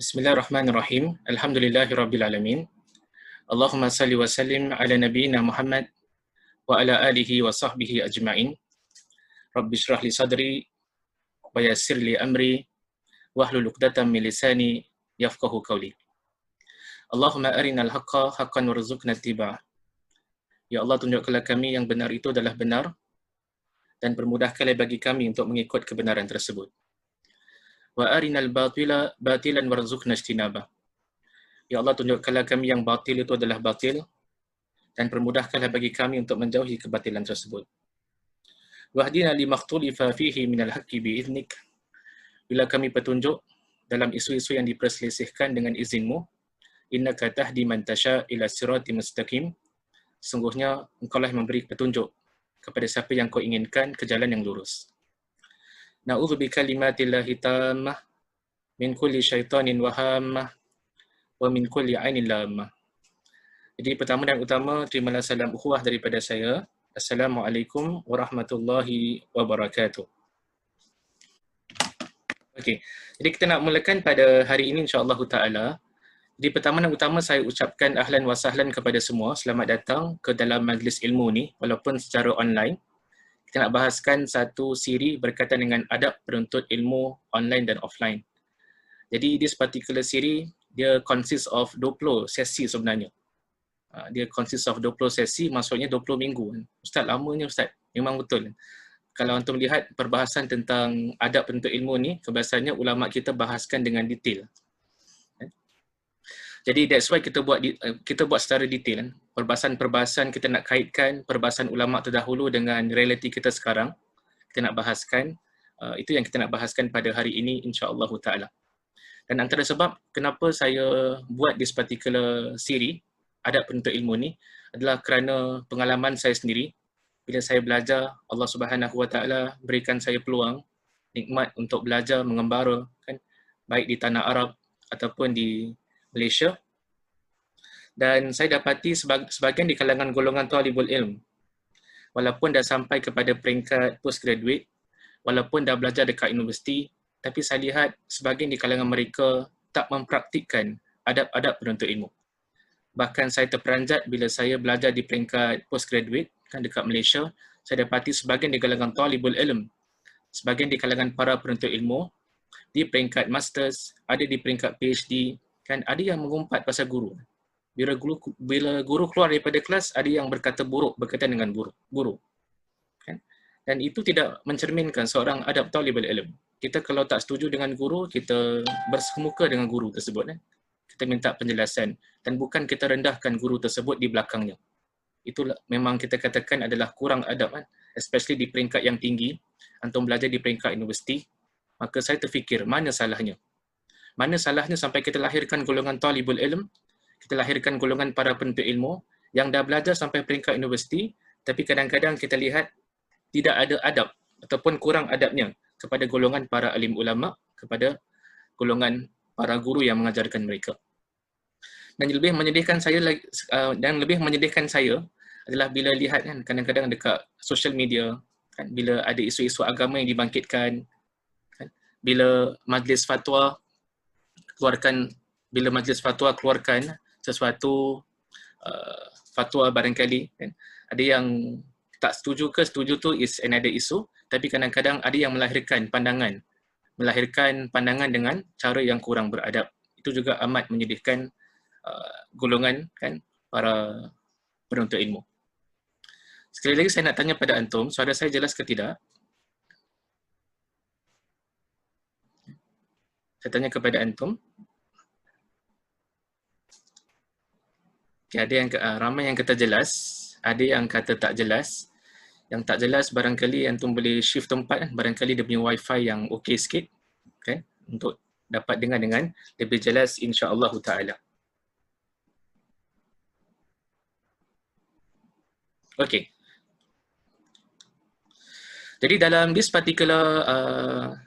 Bismillahirrahmanirrahim. Alhamdulillahirrabbilalamin. Allahumma salli wa sallim ala nabiyyina Muhammad wa ala alihi wa sahbihi ajma'in. Rabbi shrah li sadri wa yassir li amri wahlul 'uqdatam min lisani yafqahu qawli. Allahumma arinal haqqa haqqan warzuqna ittiba'ah. Ya Allah, tunjukkanlah kami yang benar itu adalah benar dan permudahkanlah bagi kami untuk mengikut kebenaran tersebut. Wa arinal batila batilan warzuqna ijtinabah. Ya Allah, tunjukkanlah kami yang batil itu adalah batil dan permudahkanlah bagi kami untuk menjauhi kebatilan tersebut. Wahdina limakhtulifa fihi minal haqqi biiznik. Bila kami petunjuk dalam isu-isu yang diperselisihkan dengan izinmu, innaka tahdi man tasha ila siratim mustaqim. Sungguhnya engkaulah yang memberi petunjuk kepada siapa yang kau inginkan ke jalan yang lurus. Na'udzu bikalimatillahi tammah min kulli syaitanin wahammah wa min kulli ainin lamah. Jadi pertama dan utama, terimalah salam ukhuwah daripada saya. Assalamualaikum warahmatullahi wabarakatuh. Okey. Jadi kita nak mulakan pada hari ini insya-Allah taala. Jadi pertama dan utama saya ucapkan ahlan wa sahlan kepada semua. Selamat datang ke dalam majlis ilmu ni walaupun secara online. Kita nak bahaskan satu siri berkaitan dengan adab penuntut ilmu online dan offline. Jadi this particular siri dia consist of 20 sesi sebenarnya. Dia consist of 20 sesi, maksudnya 20 minggu. Ustaz, lamanya Ustaz. Memang betul. Kalau antum lihat perbahasan tentang adab penuntut ilmu ni, kebiasaannya ulama kita bahaskan dengan detail. Jadi that's why kita buat secara detail. Perbahasan-perbahasan kita nak kaitkan perbahasan ulama terdahulu dengan realiti kita sekarang. Kita nak bahaskan, itu yang kita nak bahaskan pada hari ini insya-Allah taala. Dan antara sebab kenapa saya buat this particular siri adab penuntut ilmu ni adalah kerana pengalaman saya sendiri. Bila saya belajar, Allah Subhanahu Wa Taala berikan saya peluang, nikmat untuk belajar mengembara, kan, baik di tanah Arab ataupun di Malaysia. Dan saya dapati sebahagian di kalangan golongan talibul ilm, walaupun dah sampai kepada peringkat postgraduate, walaupun dah belajar dekat universiti, tapi saya lihat sebahagian di kalangan mereka tak mempraktikkan adab-adab penuntut ilmu. Bahkan saya terperanjat bila saya belajar di peringkat postgraduate kan dekat Malaysia, saya dapati sebahagian di kalangan talibul ilm, sebahagian di kalangan para penuntut ilmu di peringkat masters, ada di peringkat PhD, kan ada yang mengumpat pasal guru. Bila guru keluar daripada kelas, ada yang berkata buruk berkaitan dengan guru. Kan? Dan itu tidak mencerminkan seorang adab talibul ilm. Kita kalau tak setuju dengan guru, kita bersemuka dengan guru tersebut. Kan? Kita minta penjelasan dan bukan kita rendahkan guru tersebut di belakangnya. Itulah memang kita katakan adalah kurang adab, kan? Especially di peringkat yang tinggi, antum belajar di peringkat universiti, maka saya terfikir mana salahnya? Mana salahnya sampai kita lahirkan golongan talibul ilm, kita lahirkan golongan para penuntut ilmu yang dah belajar sampai peringkat universiti, tapi kadang-kadang kita lihat tidak ada adab ataupun kurang adabnya kepada golongan para alim ulama, kepada golongan para guru yang mengajarkan mereka. Dan lebih menyedihkan saya adalah bila lihat kan kadang-kadang dekat social media kan, bila ada isu-isu agama yang dibangkitkan kan, bila majlis fatwa keluarkan sesuatu fatwa barangkali kan, ada yang tak setuju ke setuju tu is another issue, tapi kadang-kadang ada yang melahirkan pandangan dengan cara yang kurang beradab. Itu juga amat menyedihkan golongan kan para penuntut ilmu. Sekali lagi saya nak tanya pada antum, suara saya jelas ke tidak? Saya tanya kepada antum. Okay, ada yang ramai yang kata jelas, ada yang kata tak jelas. Yang tak jelas barangkali antum boleh shift tempat, barangkali dia punya wifi yang okey sikit, okay, untuk dapat dengar dengan lebih jelas insya-Allah taala. Okey. Jadi dalam this particular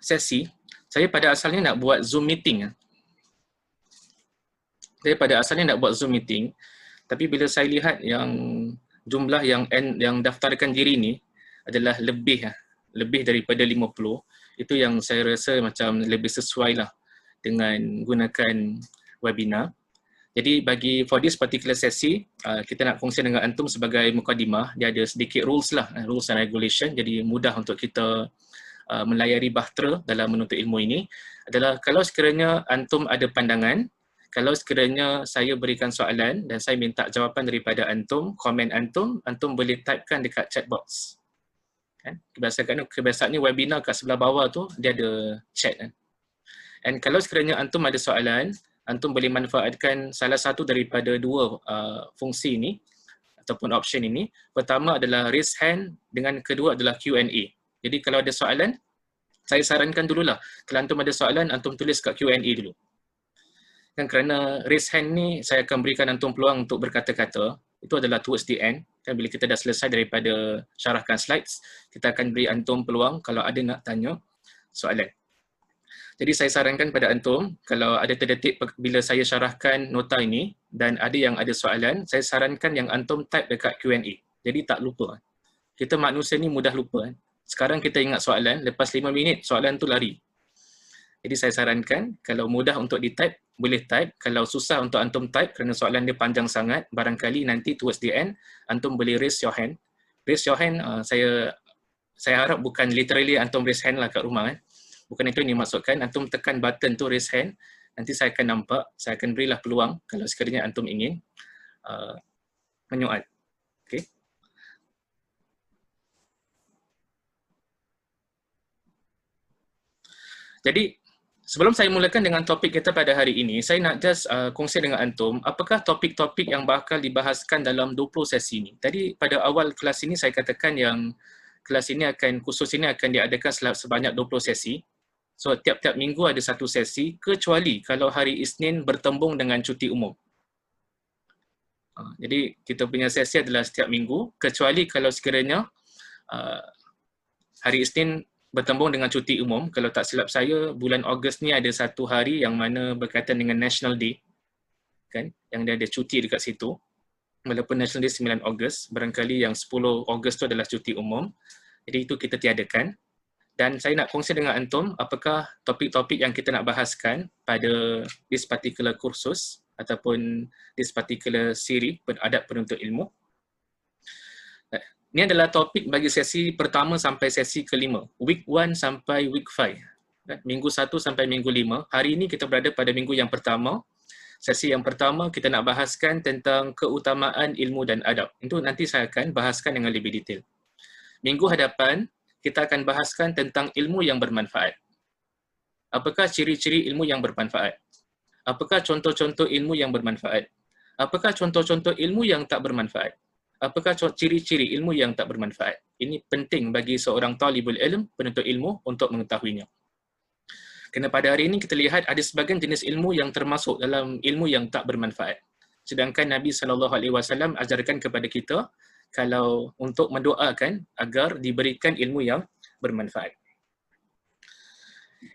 sesi, saya pada asalnya nak buat Zoom meeting. Tapi bila saya lihat yang jumlah yang daftarkan diri ni adalah lebih daripada 50, itu yang saya rasa macam lebih sesuai lah dengan gunakan webinar. Jadi for this particular sesi, kita nak kongsi dengan antum sebagai mukadimah. Dia ada sedikit rules lah, rules and regulation. Jadi mudah untuk kita melayari bahtera dalam menuntut ilmu ini. Adalah kalau sekiranya antum ada pandangan, kalau sekiranya saya berikan soalan dan saya minta jawapan daripada antum, komen antum boleh typekan dekat chat box. Kan? Kebiasaannya webinar kat sebelah bawah tu, dia ada chat. Kan? Dan kalau sekiranya antum ada soalan, antum boleh manfaatkan salah satu daripada dua fungsi ini ataupun option ini. Pertama adalah raise hand, dengan kedua adalah Q&A. Jadi kalau ada soalan, saya sarankan dululah. Kalau antum ada soalan, antum tulis kat Q&A dulu. Kan kerana raise hand ni, saya akan berikan antum peluang untuk berkata-kata. Itu adalah towards the end. Kan bila kita dah selesai daripada syarahkan slides, kita akan beri antum peluang kalau ada nak tanya soalan. Jadi saya sarankan pada antum, kalau ada terdetik bila saya syarahkan nota ini dan ada yang ada soalan, saya sarankan yang antum type dekat Q&A. Jadi tak lupa. Kita manusia ni mudah lupa. Sekarang kita ingat soalan, lepas 5 minit soalan tu lari. Jadi saya sarankan, kalau mudah untuk di-type, boleh type. Kalau susah untuk antum type kerana soalan dia panjang sangat, barangkali nanti towards the end, antum boleh raise your hand. Raise your hand, saya harap bukan literally antum raise hand lah kat rumah. Bukan itu yang dimaksudkan, antum tekan button tu raise hand, nanti saya akan nampak, saya akan berilah peluang kalau sekiranya antum ingin menyoal. Okay. Jadi, sebelum saya mulakan dengan topik kita pada hari ini, saya nak just kongsi dengan antum, apakah topik-topik yang bakal dibahaskan dalam 20 sesi ini. Tadi pada awal kelas ini saya katakan yang kelas ini khusus ini akan diadakan sebanyak 20 sesi. So, tiap-tiap minggu ada satu sesi, kecuali kalau hari Isnin bertembung dengan cuti umum. Jadi, kita punya sesi adalah setiap minggu, kecuali kalau sekiranya hari Isnin bertembung dengan cuti umum. Kalau tak silap saya, bulan Ogos ni ada satu hari yang mana berkaitan dengan National Day. Kan? Yang dia ada cuti dekat situ. Walaupun National Day 9 Ogos, barangkali yang 10 Ogos tu adalah cuti umum. Jadi, itu kita tiadakan. Dan saya nak kongsi dengan antum apakah topik-topik yang kita nak bahaskan pada this particular kursus ataupun this particular siri adab penuntut ilmu. Ini adalah topik bagi sesi pertama sampai sesi kelima. Week 1 sampai week 5. Minggu 1 sampai minggu 5. Hari ini kita berada pada minggu yang pertama. Sesi yang pertama kita nak bahaskan tentang keutamaan ilmu dan adab. Itu nanti saya akan bahaskan dengan lebih detail. Minggu hadapan, kita akan bahaskan tentang ilmu yang bermanfaat. Apakah ciri-ciri ilmu yang bermanfaat? Apakah contoh-contoh ilmu yang bermanfaat? Apakah contoh-contoh ilmu yang tak bermanfaat? Apakah ciri-ciri ilmu yang tak bermanfaat? Ini penting bagi seorang talibul ilm, penuntut ilmu, untuk mengetahuinya. Kerana pada hari ini kita lihat ada sebagian jenis ilmu yang termasuk dalam ilmu yang tak bermanfaat. Sedangkan Nabi SAW ajarkan kepada kita kalau untuk mendoakan agar diberikan ilmu yang bermanfaat.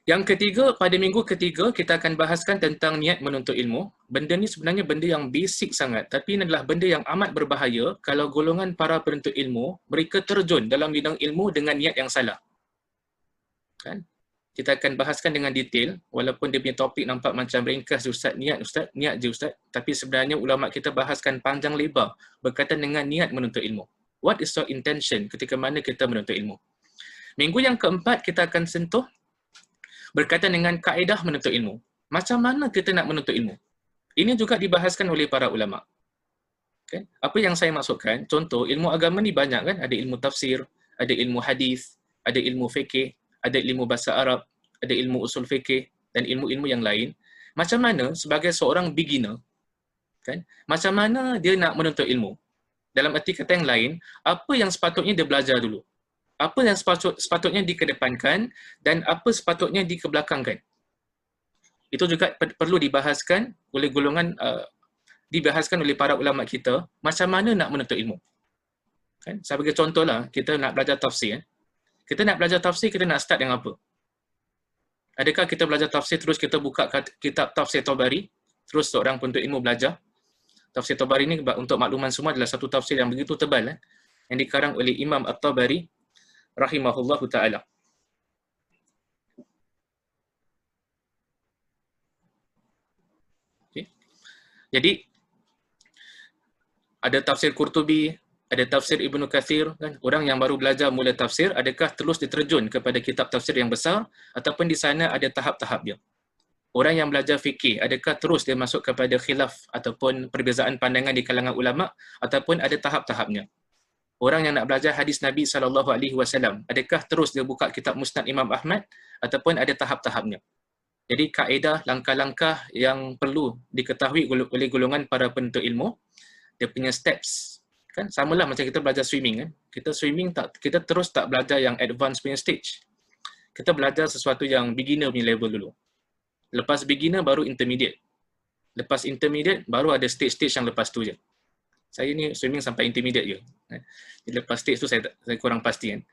Yang ketiga, pada minggu ketiga kita akan bahaskan tentang niat menuntut ilmu. Benda ni sebenarnya benda yang basic sangat, tapi ini adalah benda yang amat berbahaya kalau golongan para penuntut ilmu mereka terjun dalam bidang ilmu dengan niat yang salah. Kan? Kita akan bahaskan dengan detail, walaupun dia punya topik nampak macam ringkas, Ustaz, niat je Ustaz, tapi sebenarnya ulama kita bahaskan panjang lebar berkaitan dengan niat menuntut ilmu. What is your intention ketika mana kita menuntut ilmu? Minggu yang keempat kita akan sentuh berkaitan dengan kaedah menuntut ilmu. Macam mana kita nak menuntut ilmu? Ini juga dibahaskan oleh para ulama. Okay? Apa yang saya maksudkan, contoh ilmu agama ni banyak kan, ada ilmu tafsir, ada ilmu hadis, ada ilmu fikih, ada ilmu bahasa Arab, ada ilmu usul fikih dan ilmu-ilmu yang lain. Macam mana sebagai seorang beginner, kan? Macam mana dia nak menuntut ilmu? Dalam erti kata yang lain, apa yang sepatutnya dia belajar dulu? Apa yang sepatutnya dikedepankan dan apa sepatutnya dikebelakangkan? Itu juga perlu dibahaskan oleh golongan dibahaskan oleh para ulama kita, macam mana nak menuntut ilmu. Kan? Sebagai contohlah, kita nak belajar tafsir. Kita nak belajar tafsir, kita nak start dengan apa? Adakah kita belajar tafsir terus kita buka kitab Tafsir Tabari, terus seorang penuntut ilmu belajar? Tafsir Tabari ini untuk makluman semua adalah satu tafsir yang begitu tebal yang dikarang oleh Imam At-Tabari rahimahullahu ta'ala. Jadi ada tafsir Qurtubi, ada tafsir Ibnu Katsir kan. Orang yang baru belajar mula tafsir, adakah terus diterjun kepada kitab tafsir yang besar ataupun di sana ada tahap-tahap dia? Orang yang belajar fikih, adakah terus dia masuk kepada khilaf ataupun perbezaan pandangan di kalangan ulama ataupun ada tahap-tahapnya? Orang yang nak belajar hadis Nabi SAW, adakah terus dia buka kitab Musnad Imam Ahmad ataupun ada tahap-tahapnya? Jadi kaedah, langkah-langkah yang perlu diketahui oleh golongan para penuntut ilmu, dia punya steps. Kan samalah macam kita belajar swimming kan. Kita swimming kita terus tak belajar yang advanced punya stage. Kita belajar sesuatu yang beginner punya level dulu. Lepas beginner baru intermediate. Lepas intermediate baru ada stage-stage yang lepas tu je. Saya ni swimming sampai intermediate je. Jadi lepas stage tu saya kurang pasti kan.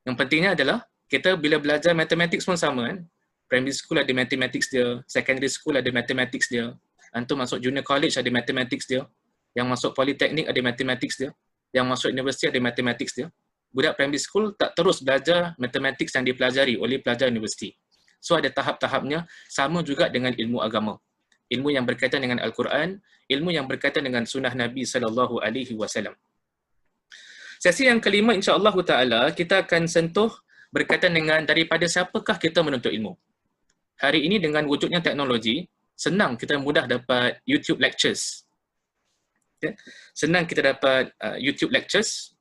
Yang pentingnya adalah kita bila belajar mathematics pun sama kan. Primary school ada mathematics dia, secondary school ada mathematics dia. Antum masuk junior college ada mathematics dia. Yang masuk politeknik ada mathematics dia. Yang masuk universiti ada mathematics dia. Budak primary school tak terus belajar mathematics yang dipelajari oleh pelajar universiti. So ada tahap-tahapnya, sama juga dengan ilmu agama. Ilmu yang berkaitan dengan Al-Quran, ilmu yang berkaitan dengan sunnah Nabi SAW. Sesi yang kelima insya-Allah taala kita akan sentuh berkaitan dengan daripada siapakah kita menuntut ilmu. Hari ini dengan wujudnya teknologi, senang kita mudah dapat YouTube lectures. Okay. Senang kita dapat YouTube lectures.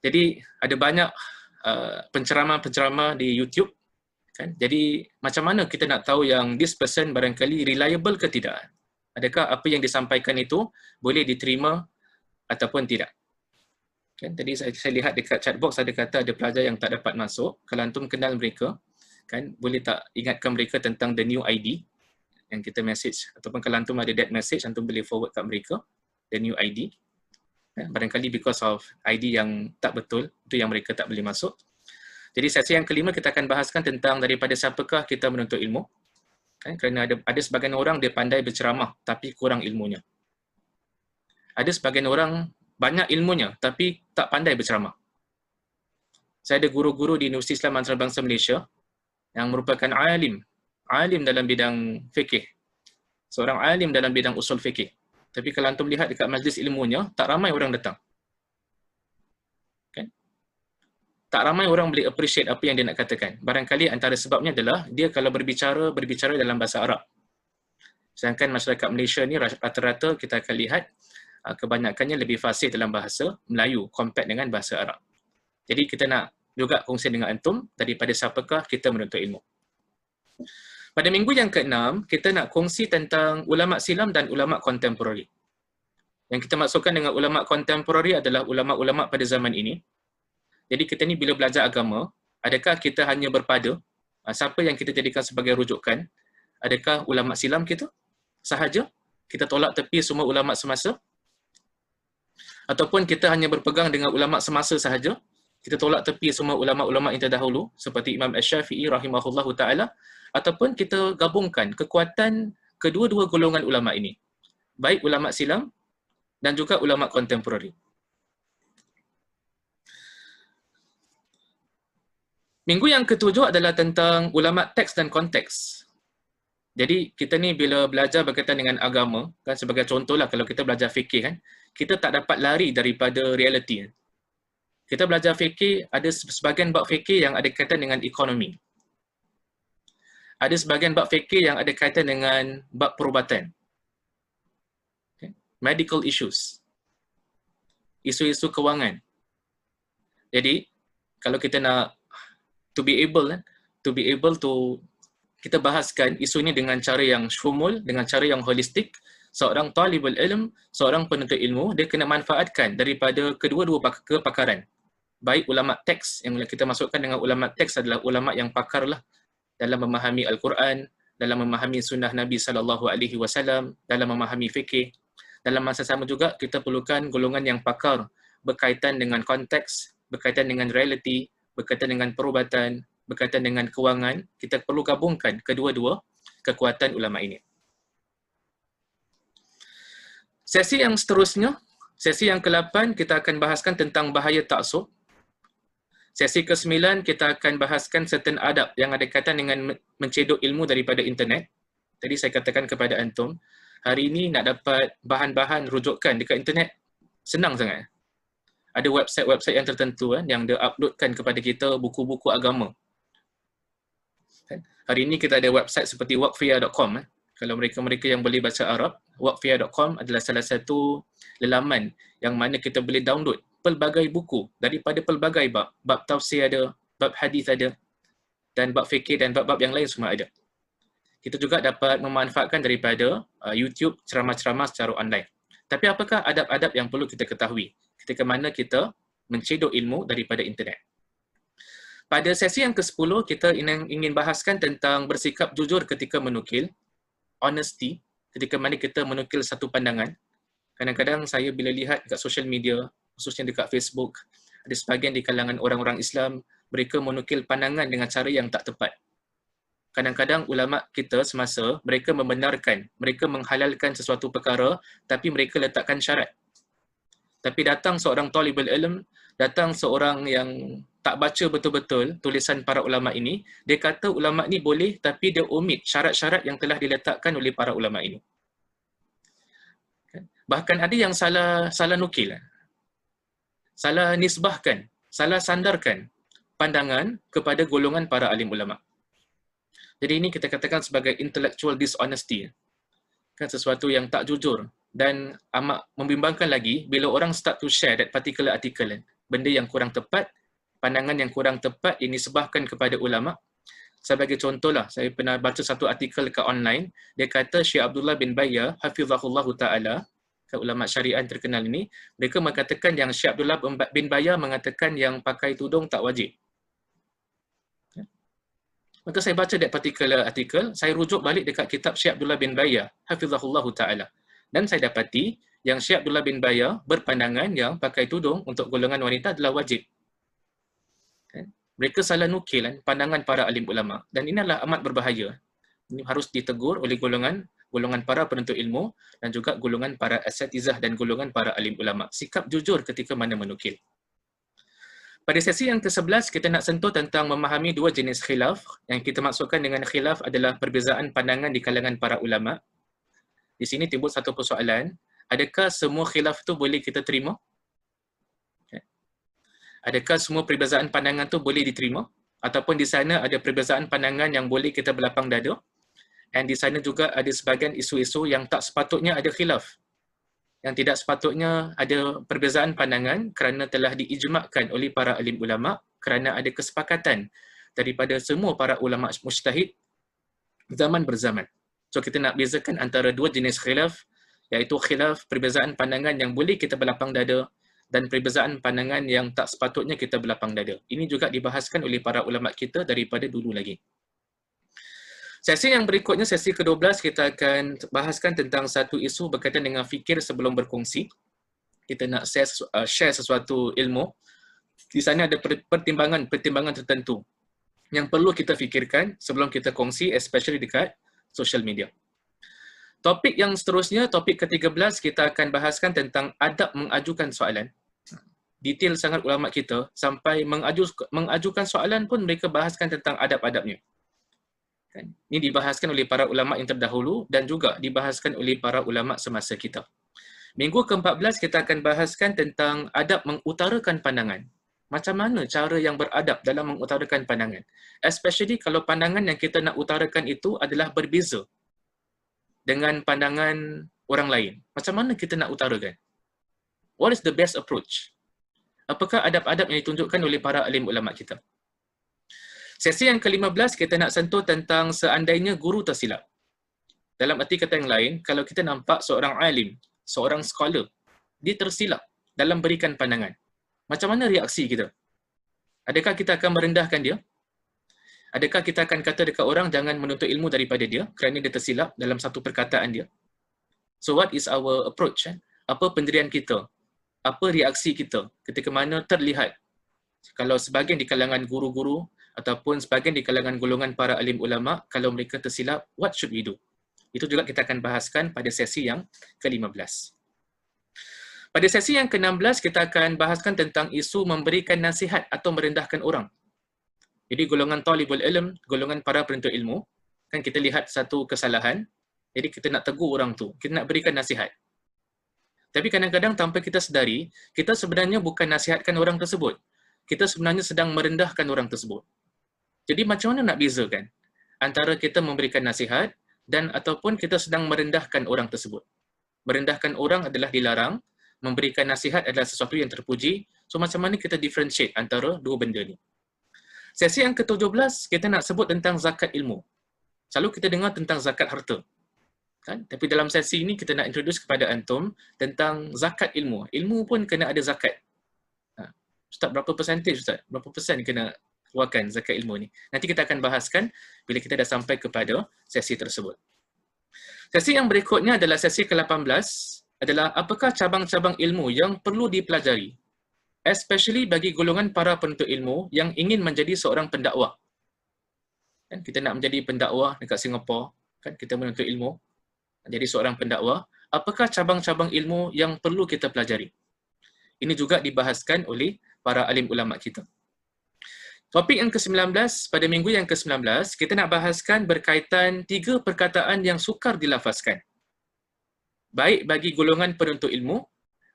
Jadi ada banyak penceramah-penceramah di YouTube. Kan? Jadi macam mana kita nak tahu yang this person barangkali reliable ke tidak? Adakah apa yang disampaikan itu boleh diterima ataupun tidak? Kan? Tadi saya lihat dekat chat box ada kata ada pelajar yang tak dapat masuk. Kalau antum kenal mereka, kan boleh tak ingatkan mereka tentang the new ID yang kita message, ataupun kalau antum ada that message, antum boleh forward kat mereka the new ID. Barangkali because of ID yang tak betul, itu yang mereka tak boleh masuk. Jadi sesi yang kelima kita akan bahaskan tentang daripada siapakah kita menuntut ilmu. Kerana ada sebagian orang dia pandai berceramah tapi kurang ilmunya. Ada sebagian orang banyak ilmunya tapi tak pandai berceramah. Saya ada guru-guru di Universiti Islam Antarabangsa Malaysia yang merupakan alim dalam bidang fikih. Seorang alim dalam bidang usul fikih. Tapi kalau antum lihat dekat majlis ilmunya, tak ramai orang datang. Kan? Tak ramai orang boleh appreciate apa yang dia nak katakan. Barangkali antara sebabnya adalah dia kalau berbicara dalam bahasa Arab. Sedangkan masyarakat Malaysia ni rata-rata kita akan lihat kebanyakannya lebih fasih dalam bahasa Melayu compare dengan bahasa Arab. Jadi kita nak juga kongsi dengan antum daripada siapakah kita menuntut ilmu. Pada minggu yang ke-6, kita nak kongsi tentang ulama silam dan ulama kontemporari. Yang kita maksudkan dengan ulama kontemporari adalah ulama-ulama pada zaman ini. Jadi kita ni bila belajar agama, adakah kita hanya berpada siapa yang kita jadikan sebagai rujukan? Adakah ulama silam kita sahaja? Kita tolak tepi semua ulama semasa? Ataupun kita hanya berpegang dengan ulama semasa sahaja? Kita tolak tepi semua ulama-ulama yang terdahulu seperti Imam Asy-Syafi'i rahimahullahu taala, ataupun kita gabungkan kekuatan kedua-dua golongan ulama ini, baik ulama silam dan juga ulama kontemporari. Minggu yang ketujuh adalah tentang ulama teks dan konteks. Jadi kita ni bila belajar berkaitan dengan agama, kan sebagai contohlah kalau kita belajar fikih kan, kita tak dapat lari daripada realiti. Kita belajar fikih, ada sebahagian bab fikih yang ada kaitan dengan ekonomi. Ada sebahagian bab fikih yang ada kaitan dengan bab perubatan. Okay. Medical issues. Isu-isu kewangan. Jadi, kalau kita nak to be able to kita bahaskan isu ini dengan cara yang syumul, dengan cara yang holistik, seorang talibul ilm, seorang penuntut ilmu, dia kena manfaatkan daripada kedua-dua kepakaran. Baik ulama teks, yang kita masukkan dengan ulama teks adalah ulama yang pakarlah dalam memahami Al-Quran, dalam memahami sunnah Nabi SAW, dalam memahami fikih. Dalam masa sama juga, kita perlukan golongan yang pakar berkaitan dengan konteks, berkaitan dengan realiti, berkaitan dengan perubatan, berkaitan dengan kewangan. Kita perlu gabungkan kedua-dua kekuatan ulama ini. Sesi yang seterusnya, sesi yang ke-8, kita akan bahaskan tentang bahaya taksub. Sesi ke-9 kita akan bahaskan certain adab yang ada kaitan dengan mencedok ilmu daripada internet. Tadi saya katakan kepada antum, hari ini nak dapat bahan-bahan rujukan dekat internet senang sangat. Ada website-website yang tertentu yang dia uploadkan kepada kita buku-buku agama. Hari ini kita ada website seperti waqfiyah.com. Kalau mereka-mereka yang boleh baca Arab, waqfiyah.com adalah salah satu lelaman yang mana kita boleh download pelbagai buku daripada pelbagai bab. Bab tafsir ada, bab hadis ada, dan bab fikir dan bab-bab yang lain semua ada. Kita juga dapat memanfaatkan daripada YouTube ceramah-ceramah secara online. Tapi apakah adab-adab yang perlu kita ketahui ketika mana kita mencedok ilmu daripada internet? Pada sesi yang ke-10, kita ingin bahaskan tentang bersikap jujur ketika menukil, honesty, ketika mana kita menukil satu pandangan. Kadang-kadang saya bila lihat dekat social media, khususnya dekat Facebook, ada sebahagian di kalangan orang-orang Islam, mereka menukil pandangan dengan cara yang tak tepat. Kadang-kadang ulama kita semasa, mereka membenarkan, mereka menghalalkan sesuatu perkara, tapi mereka letakkan syarat. Tapi datang seorang talibul ilm, datang seorang yang tak baca betul-betul tulisan para ulama ini, dia kata ulama ini boleh, tapi dia omit syarat-syarat yang telah diletakkan oleh para ulama ini. Bahkan ada yang salah nukil, salah nisbahkan, salah sandarkan pandangan kepada golongan para alim ulama. Jadi ini kita katakan sebagai intellectual dishonesty. Kan sesuatu yang tak jujur dan amat membimbangkan lagi bila orang start to share that particular article. Benda yang kurang tepat, pandangan yang kurang tepat ini sebahkan kepada ulama. Sebagai contohlah, saya pernah baca satu artikel ke online, dia kata Syekh Abdullah bin Bayyah, hafizahullahu ta'ala, ulama syariah terkenal ini, mereka mengatakan yang Syekh Abdullah bin Bayyah mengatakan yang pakai tudung tak wajib. Maka saya baca that particular artikel, saya rujuk balik dekat kitab Syekh Abdullah bin Bayyah, hafizahullahu ta'ala. Dan saya dapati yang Syekh Abdullah bin Bayyah berpandangan yang pakai tudung untuk golongan wanita adalah wajib. Mereka salah nukil pandangan para alim ulama. Dan ini adalah amat berbahaya. Ini harus ditegur oleh golongan para penuntut ilmu dan juga golongan para asatizah dan golongan para alim ulama. Sikap jujur ketika mana menukil. Pada sesi yang ke-11, kita nak sentuh tentang memahami dua jenis khilaf. Yang kita maksudkan dengan khilaf adalah perbezaan pandangan di kalangan para ulama. Di sini timbul satu persoalan, adakah semua khilaf itu boleh kita terima? Adakah semua perbezaan pandangan itu boleh diterima? Ataupun di sana ada perbezaan pandangan yang boleh kita berlapang dada? Dan di sana juga ada sebahagian isu-isu yang tak sepatutnya ada khilaf. Yang tidak sepatutnya ada perbezaan pandangan kerana telah diijmakkan oleh para alim ulama, kerana ada kesepakatan daripada semua para ulama mujtahid zaman berzaman. So kita nak bezakan antara dua jenis khilaf, iaitu khilaf perbezaan pandangan yang boleh kita berlapang dada dan perbezaan pandangan yang tak sepatutnya kita berlapang dada. Ini juga dibahaskan oleh para ulama kita daripada dulu lagi. Sesi yang berikutnya, sesi ke-12, kita akan bahaskan tentang satu isu berkaitan dengan fikir sebelum berkongsi. Kita nak share sesuatu ilmu. Di sana ada pertimbangan tertentu yang perlu kita fikirkan sebelum kita kongsi, especially dekat social media. Topik yang seterusnya, topik ke-13, kita akan bahaskan tentang adab mengajukan soalan. Detail sangat ulama kita, sampai mengajukan soalan pun mereka bahaskan tentang adab-adabnya. Ini dibahaskan oleh para ulama yang terdahulu dan juga dibahaskan oleh para ulama semasa kita. Minggu ke-14 kita akan bahaskan tentang adab mengutarakan pandangan. Macam mana cara yang beradab dalam mengutarakan pandangan. Especially kalau pandangan yang kita nak utarakan itu adalah berbeza dengan pandangan orang lain. Macam mana kita nak utarakan? What is the best approach? Apakah adab-adab yang ditunjukkan oleh para alim ulama kita? Sesi yang ke-15 kita nak sentuh tentang seandainya guru tersilap. Dalam arti kata yang lain, kalau kita nampak seorang alim, seorang scholar, dia tersilap dalam berikan pandangan. Macam mana reaksi kita? Adakah kita akan merendahkan dia? Adakah kita akan kata dekat orang jangan menuntut ilmu daripada dia kerana dia tersilap dalam satu perkataan dia? So what is our approach? Apa pendirian kita? Apa reaksi kita ketika mana terlihat? Kalau sebahagian di kalangan guru-guru ataupun sebahagian di kalangan golongan para alim ulama, kalau mereka tersilap, what should we do? Itu juga kita akan bahaskan pada sesi yang ke-15. Pada sesi yang ke-16, kita akan bahaskan tentang isu memberikan nasihat atau merendahkan orang. Jadi golongan talibul ilm, golongan para penuntut ilmu, Kan kita lihat satu kesalahan, jadi kita nak tegur orang tu, kita nak berikan nasihat. Tapi kadang-kadang tanpa kita sedari, kita sebenarnya bukan nasihatkan orang tersebut. Kita sebenarnya sedang merendahkan orang tersebut. Jadi macam mana nak bezakan antara kita memberikan nasihat dan ataupun kita sedang merendahkan orang tersebut? Merendahkan orang adalah dilarang, memberikan nasihat adalah sesuatu yang terpuji. So macam mana kita differentiate antara dua benda ni? Sesi yang ke-17, kita nak sebut tentang zakat ilmu. Selalu kita dengar tentang zakat harta. Kan? Tapi dalam sesi ini kita nak introduce kepada antum tentang zakat ilmu. Ilmu pun kena ada zakat. Ustaz, berapa percentage Ustaz? Berapa persen kena keluarkan zakat ilmu ni? Nanti kita akan bahaskan bila kita dah sampai kepada sesi tersebut. Sesi yang berikutnya adalah sesi ke-18, adalah apakah cabang-cabang ilmu yang perlu dipelajari, especially bagi golongan para penuntut ilmu yang ingin menjadi seorang pendakwah. Kan kita nak menjadi pendakwah dekat Singapura, kan kita menuntut ilmu, jadi seorang pendakwah, apakah cabang-cabang ilmu yang perlu kita pelajari? Ini juga dibahaskan oleh para alim ulama kita. Topik yang ke-19, pada minggu yang ke-19, kita nak bahaskan berkaitan 3 perkataan yang sukar dilafazkan. Baik bagi golongan penuntut ilmu,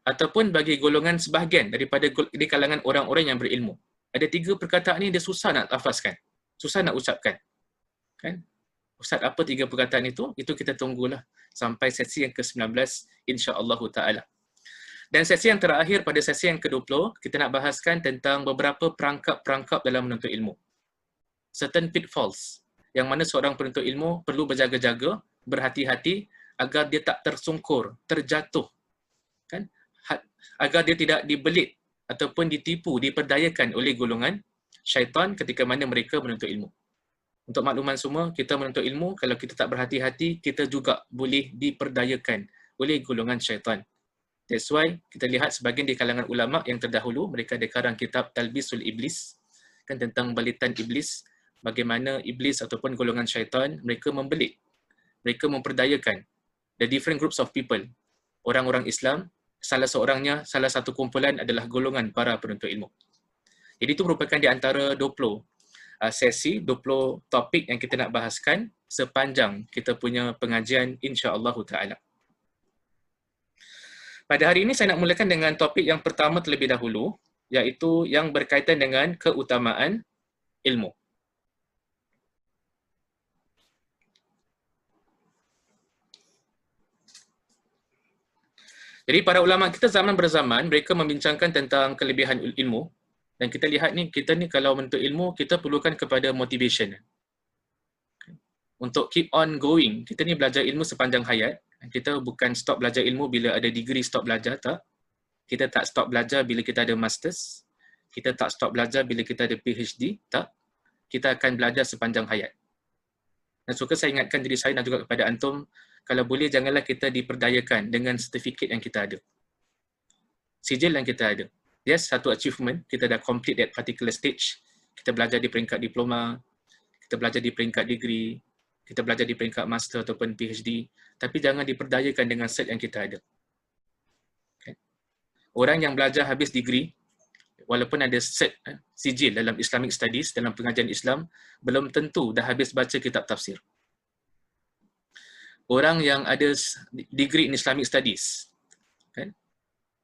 ataupun bagi golongan sebahagian daripada di kalangan orang-orang yang berilmu. Ada 3 perkataan ni dia susah nak lafazkan, susah nak ucapkan. Kan? Ustaz, apa 3 perkataan itu? Itu kita tunggulah sampai sesi yang ke-19 insya-Allah taala. Dan sesi yang terakhir pada sesi yang ke-20, kita nak bahaskan tentang beberapa perangkap-perangkap dalam menuntut ilmu. Certain pitfalls yang mana seorang penuntut ilmu perlu berjaga-jaga, berhati-hati agar dia tak tersungkur, terjatuh. Kan? Agar dia tidak dibelit ataupun ditipu, diperdayakan oleh golongan syaitan ketika mana mereka menuntut ilmu. Untuk makluman semua, kita menuntut ilmu, kalau kita tak berhati-hati, kita juga boleh diperdayakan oleh golongan syaitan. That's why kita lihat sebagian di kalangan ulama yang terdahulu, mereka ada karang kitab Talbisul Iblis, kan tentang balitan iblis, bagaimana iblis ataupun golongan syaitan, mereka membelit, mereka memperdayakan the different groups of people. Orang-orang Islam, salah satu kumpulan adalah golongan para penuntut ilmu. Jadi itu merupakan di antara 20 sesi, 20 topik yang kita nak bahaskan sepanjang kita punya pengajian insya-Allah taala. Pada hari ini saya nak mulakan dengan topik yang pertama terlebih dahulu, iaitu yang berkaitan dengan keutamaan ilmu. Jadi para ulama kita zaman berzaman, mereka membincangkan tentang kelebihan ilmu. Dan kita lihat ni, kita ni kalau menuntut ilmu, kita perlukan kepada motivation. Untuk keep on going, kita ni belajar ilmu sepanjang hayat. Kita bukan stop belajar ilmu bila ada degree stop belajar, tak. Kita tak stop belajar bila kita ada masters. Kita tak stop belajar bila kita ada PhD, tak. Kita akan belajar sepanjang hayat. Dan suka saya ingatkan diri saya dan juga kepada antum, kalau boleh janganlah kita diperdayakan dengan sertifikat yang kita ada. Sijil yang kita ada. Yes, satu achievement, kita dah complete that particular stage. Kita belajar di peringkat diploma, kita belajar di peringkat degree, kita belajar di peringkat master ataupun PhD. Tapi jangan diperdayakan dengan cert yang kita ada. Okay. Orang yang belajar habis degree, walaupun ada cert, sijil dalam Islamic Studies, dalam pengajian Islam, belum tentu dah habis baca kitab tafsir. Orang yang ada degree in Islamic Studies, kan?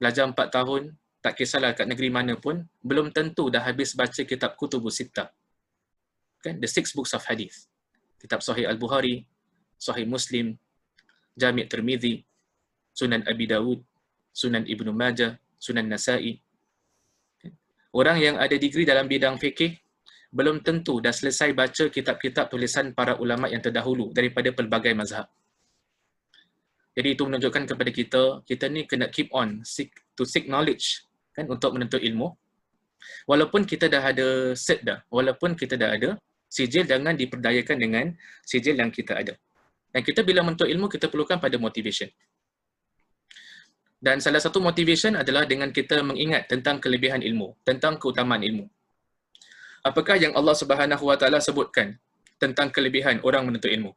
Belajar 4 tahun, tak kisahlah kat negeri mana pun, belum tentu dah habis baca kitab Kutubus Sittah. Kan? The 6 books of hadith. Kitab Sahih Al-Bukhari, Sahih Muslim, Jami' Tirmidzi, Sunan Abi Dawud, Sunan Ibnu Majah, Sunan Nasa'i. Orang yang ada degree dalam bidang fikih, belum tentu dah selesai baca kitab-kitab tulisan para ulama yang terdahulu daripada pelbagai mazhab. Jadi itu menunjukkan kepada kita, kita ni kena keep on to seek knowledge, kan, untuk menuntut ilmu. Walaupun kita dah ada cert dah, walaupun kita dah ada sijil, jangan diperdayakan dengan sijil yang kita ada. Dan kita bila menuntut ilmu, kita perlukan pada motivation. Dan salah satu motivation adalah dengan kita mengingat tentang kelebihan ilmu, tentang keutamaan ilmu. Apakah yang Allah Subhanahu Wa Taala sebutkan tentang kelebihan orang menuntut ilmu?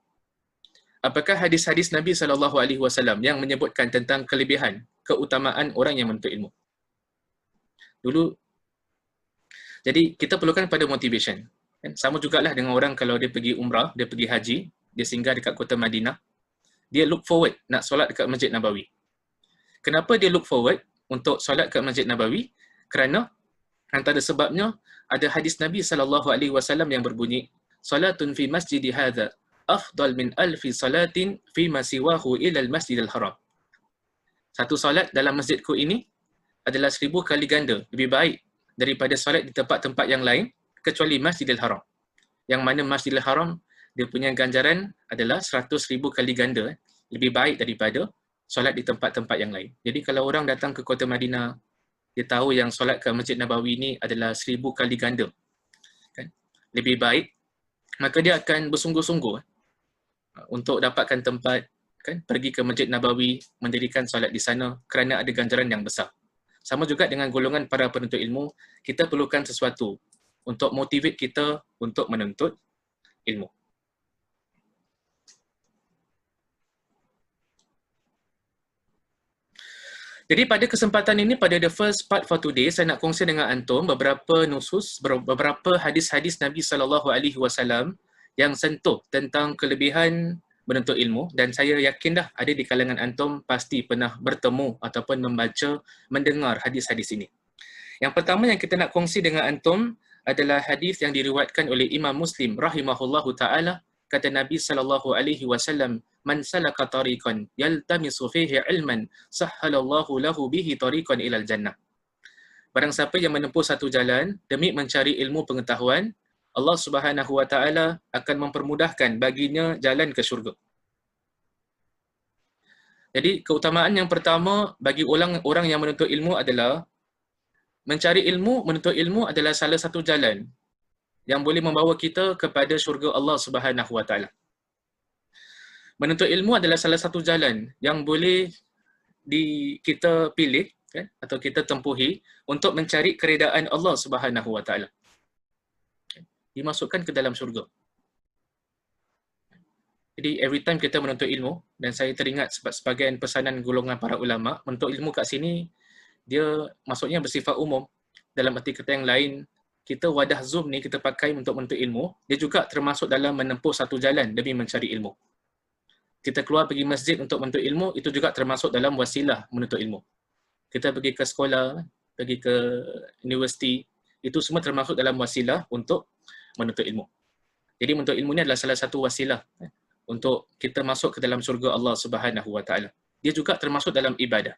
Apakah hadis-hadis Nabi SAW yang menyebutkan tentang kelebihan, keutamaan orang yang menuntut ilmu? Dulu, jadi kita perlukan pada motivation. Sama jugalah dengan orang kalau dia pergi umrah, dia pergi haji, dia singgah dekat kota Madinah, dia look forward nak solat dekat Masjid Nabawi. Kenapa dia look forward untuk solat kat Masjid Nabawi? Kerana antara sebabnya ada hadis Nabi SAW yang berbunyi, salatun fi masjidi hadha afdal min alfi salatin fi ma siwahu ila al-masjidil haram. Satu solat dalam masjidku ini adalah 1000 kali ganda lebih baik daripada solat di tempat-tempat yang lain kecuali Masjidil Haram. Yang mana Masjidil Haram dia punya ganjaran adalah 100,000 kali ganda lebih baik daripada solat di tempat-tempat yang lain. Jadi kalau orang datang ke kota Madinah, dia tahu yang solat ke Masjid Nabawi ini adalah 1000 kali ganda, kan? Lebih baik, maka dia akan bersungguh-sungguh untuk dapatkan tempat, kan, pergi ke Masjid Nabawi, mendirikan solat di sana kerana ada ganjaran yang besar. Sama juga dengan golongan para penuntut ilmu, kita perlukan sesuatu untuk motivate kita untuk menuntut ilmu. Jadi pada kesempatan ini, pada the first part for today, saya nak kongsi dengan antum beberapa nusus, beberapa hadis-hadis Nabi SAW yang sentuh tentang kelebihan menuntut ilmu, dan saya yakin dah ada di kalangan antum pasti pernah bertemu ataupun membaca, mendengar hadis-hadis ini. Yang pertama yang kita nak kongsi dengan antum adalah hadis yang diriwayatkan oleh Imam Muslim rahimahullahu taala. Kata Nabi SAW, man salaka tariqan yaltamisu fihi ilman sahhalallahu lahu bihi tariqan ilal jannah. Barang siapa yang menempuh satu jalan demi mencari ilmu pengetahuan, Allah Subhanahu wa taala akan mempermudahkan baginya jalan ke syurga. Jadi keutamaan yang pertama bagi orang yang menuntut ilmu adalah mencari ilmu, menuntut ilmu adalah salah satu jalan yang boleh membawa kita kepada syurga Allah Subhanahu wa taala. Menuntut ilmu adalah salah satu jalan yang boleh kita pilih, kan, atau kita tempuhi untuk mencari keredaan Allah Subhanahu wa taala. Dimasukkan ke dalam syurga. Jadi every time kita menuntut ilmu, dan saya teringat sebagian pesanan golongan para ulama, menuntut ilmu kat sini dia maksudnya bersifat umum. Dalam arti kata yang lain, kita wadah Zoom ni kita pakai untuk menuntut ilmu, dia juga termasuk dalam menempuh satu jalan demi mencari ilmu. Kita keluar pergi masjid untuk menuntut ilmu, itu juga termasuk dalam wasilah menuntut ilmu. Kita pergi ke sekolah, pergi ke universiti, itu semua termasuk dalam wasilah untuk menuntut ilmu. Jadi menuntut ilmu ni adalah salah satu wasilah untuk kita masuk ke dalam syurga Allah Subhanahu wa taala. Dia juga termasuk dalam ibadah.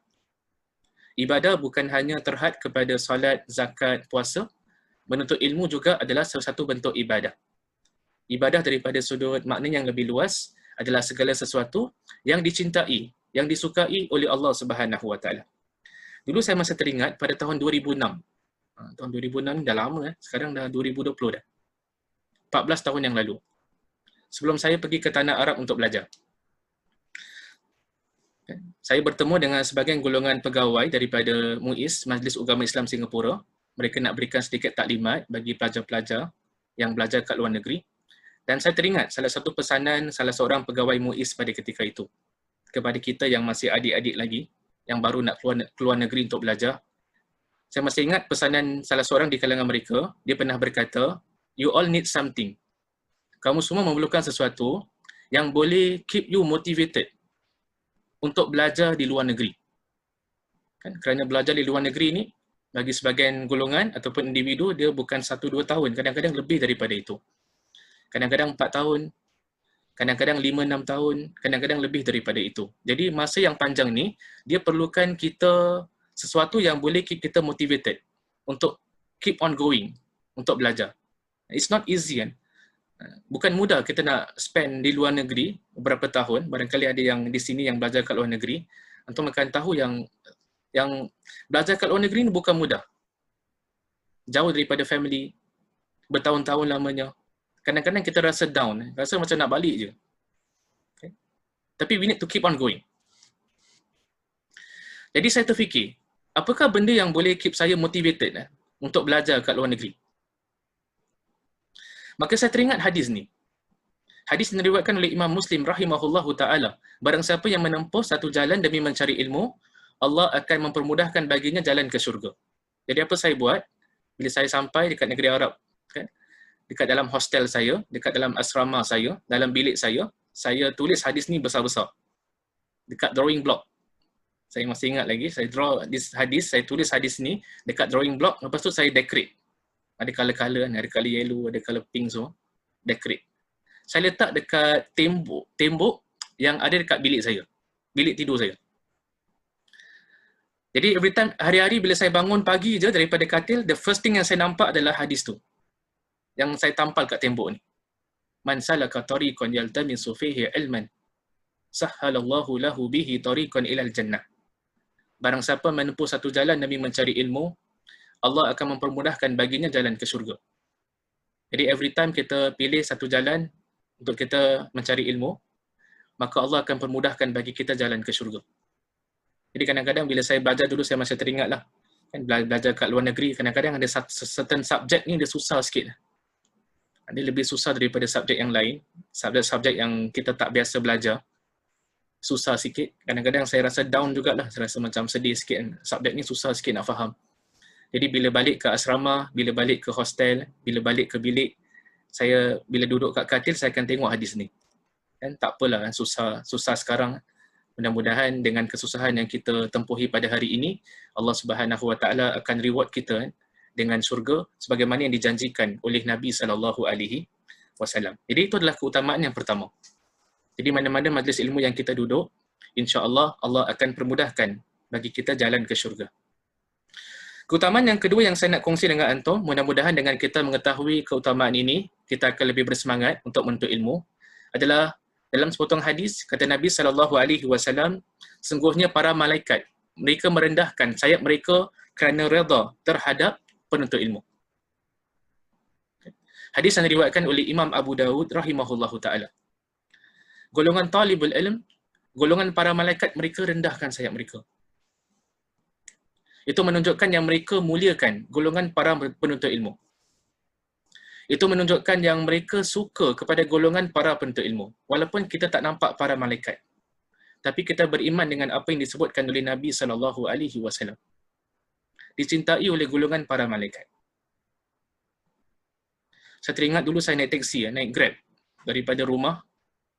Ibadah bukan hanya terhad kepada solat, zakat, puasa. Menuntut ilmu juga adalah salah satu bentuk ibadah. Ibadah daripada sudut makna yang lebih luas adalah segala sesuatu yang dicintai, yang disukai oleh Allah Subhanahu wa taala. Dulu saya masih teringat pada tahun 2006. Tahun 2006 dah lama, sekarang dah 2020 dah. 14 tahun yang lalu. Sebelum saya pergi ke Tanah Arab untuk belajar. Saya bertemu dengan sebahagian golongan pegawai daripada MUIS, Majlis Ugama Islam Singapura. Mereka nak berikan sedikit taklimat bagi pelajar-pelajar yang belajar kat luar negeri. Dan saya teringat salah satu pesanan salah seorang pegawai MUIS pada ketika itu kepada kita yang masih adik-adik lagi, yang baru nak keluar negeri untuk belajar. Saya masih ingat pesanan salah seorang di kalangan mereka, dia pernah berkata, you all need something. Kamu semua memerlukan sesuatu yang boleh keep you motivated untuk belajar di luar negeri. Kan? Kerana belajar di luar negeri ni, bagi sebahagian golongan ataupun individu, dia bukan 1-2 tahun, kadang-kadang lebih daripada itu. Kadang-kadang 4 tahun, kadang-kadang 5-6 tahun, kadang-kadang lebih daripada itu. Jadi masa yang panjang ni, dia perlukan kita sesuatu yang boleh keep kita motivated untuk keep on going, untuk belajar. It's not easy, kan? Bukan mudah kita nak spend di luar negeri beberapa tahun. Barangkali ada yang di sini yang belajar kat luar negeri. Antum akan tahu yang belajar kat luar negeri ni bukan mudah. Jauh daripada family, bertahun-tahun lamanya. Kadang-kadang kita rasa down, rasa macam nak balik je. Okay? Tapi we need to keep on going. Jadi saya terfikir, apakah benda yang boleh keep saya motivated untuk belajar kat luar negeri? Maka saya teringat hadis ni. Hadis yang diriwayatkan oleh Imam Muslim rahimahullahu taala. Barang siapa yang menempuh satu jalan demi mencari ilmu, Allah akan mempermudahkan baginya jalan ke syurga. Jadi apa saya buat? Bila saya sampai dekat negeri Arab, kan? Dekat dalam hostel saya, dekat dalam asrama saya, dalam bilik saya saya tulis hadis ni besar-besar dekat drawing block. Saya masih ingat lagi, saya draw hadis, saya tulis hadis ni dekat drawing block, lepas tu saya decorate. Ada color-color, ada color yellow, ada color pink semua. Decorate. Saya letak dekat tembok yang ada dekat bilik saya. Bilik tidur saya. Jadi every time, hari-hari bila saya bangun pagi je daripada katil, the first thing yang saya nampak adalah hadis tu. Yang saya tampal kat tembok ni. Man salaka tariqan yaltamisu fihi ilman sahhalallahu lahu bihi tariqan ilal jannah. Barang siapa menempuh satu jalan demi mencari ilmu, Allah akan mempermudahkan baginya jalan ke syurga. Jadi every time kita pilih satu jalan untuk kita mencari ilmu, maka Allah akan permudahkan bagi kita jalan ke syurga. Jadi kadang-kadang bila saya belajar dulu, saya masih teringat lah. Kan belajar kat luar negeri, kadang-kadang ada certain subjek ni dia susah sikit. Dia lebih susah daripada subjek yang lain. Subjek yang kita tak biasa belajar, susah sikit. Kadang-kadang saya rasa down jugalah. Saya rasa macam sedih sikit. Subjek ni susah sikit nak faham. Jadi bila balik ke asrama, bila balik ke hostel, bila balik ke bilik, saya bila duduk kat katil, saya akan tengok hadis ni. Dan tak apalah, susah sekarang. Mudah-mudahan dengan kesusahan yang kita tempuhi pada hari ini, Allah Subhanahu Wa Taala akan reward kita dengan syurga sebagaimana yang dijanjikan oleh Nabi SAW. Jadi itu adalah keutamaan yang pertama. Jadi mana-mana majlis ilmu yang kita duduk, insya-Allah Allah akan permudahkan bagi kita jalan ke syurga. Keutamaan yang kedua yang saya nak kongsi dengan antum, mudah-mudahan dengan kita mengetahui keutamaan ini, kita akan lebih bersemangat untuk menuntut ilmu, adalah dalam sepotong hadis kata Nabi SAW, sungguhnya para malaikat mereka merendahkan sayap mereka kerana redha terhadap penuntut ilmu. Hadis yang diriwayatkan oleh Imam Abu Dawud rahimahullahu taala. Golongan talibul ilm, golongan para malaikat mereka rendahkan sayap mereka. Itu menunjukkan yang mereka muliakan golongan para penuntut ilmu. Itu menunjukkan yang mereka suka kepada golongan para penuntut ilmu. Walaupun kita tak nampak para malaikat. Tapi kita beriman dengan apa yang disebutkan oleh Nabi SAW. Dicintai oleh golongan para malaikat. Saya teringat dulu saya naik teksi, naik Grab daripada rumah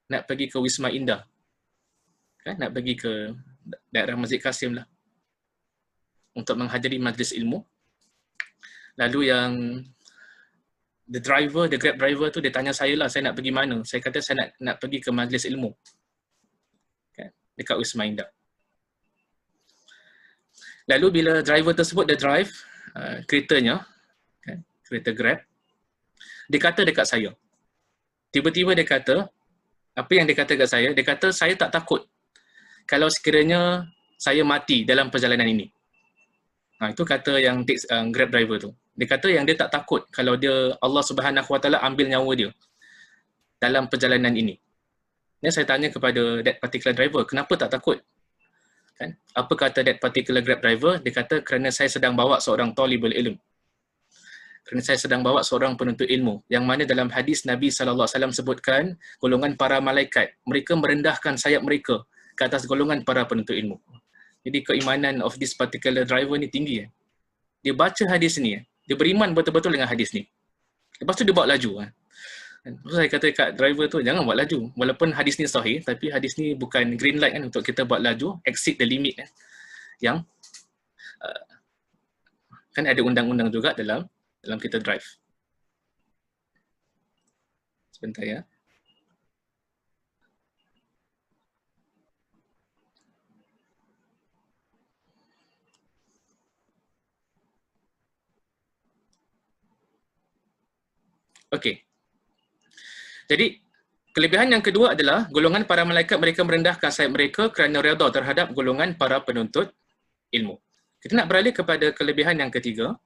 nak pergi ke Wisma Indah. Kan, nak pergi ke daerah Masjid Kasim lah. Untuk menghadiri majlis ilmu. Lalu yang the Grab driver tu dia tanya saya lah, saya nak pergi mana? Saya kata saya nak pergi ke majlis ilmu. Kan, dekat Wisma Indah. Lalu bila driver tersebut dia drive keretanya, kan, kereta Grab, dia kata dekat saya. Tiba-tiba dia kata, apa yang dia kata dekat saya? Dia kata saya tak takut kalau sekiranya saya mati dalam perjalanan ini. Itu kata yang Grab driver tu. Dia kata yang dia tak takut kalau Allah Subhanahu Wa Taala ambil nyawa dia dalam perjalanan ini. Ni saya tanya kepada that particular driver, kenapa tak takut? Kan? Apa kata that particular Grab driver? Dia kata kerana saya sedang bawa seorang talibul ilm. Kerana saya sedang bawa seorang penuntut ilmu. Yang mana dalam hadis Nabi SAW sebutkan, golongan para malaikat, mereka merendahkan sayap mereka ke atas golongan para penuntut ilmu. Jadi keimanan of this particular driver ni tinggi. Dia baca hadis ni, dia beriman betul-betul dengan hadis ni. Lepas tu dia bawa laju. So saya kata kat driver tu, jangan buat laju. Walaupun hadis ni sahih, tapi hadis ni bukan green light kan untuk kita buat laju, exceed the limit kan. Yang kan ada undang-undang juga dalam kita drive. Sebentar ya. Okey. Jadi, kelebihan yang kedua adalah golongan para malaikat mereka merendahkan sayap mereka kerana redha terhadap golongan para penuntut ilmu. Kita nak beralih kepada kelebihan yang ketiga.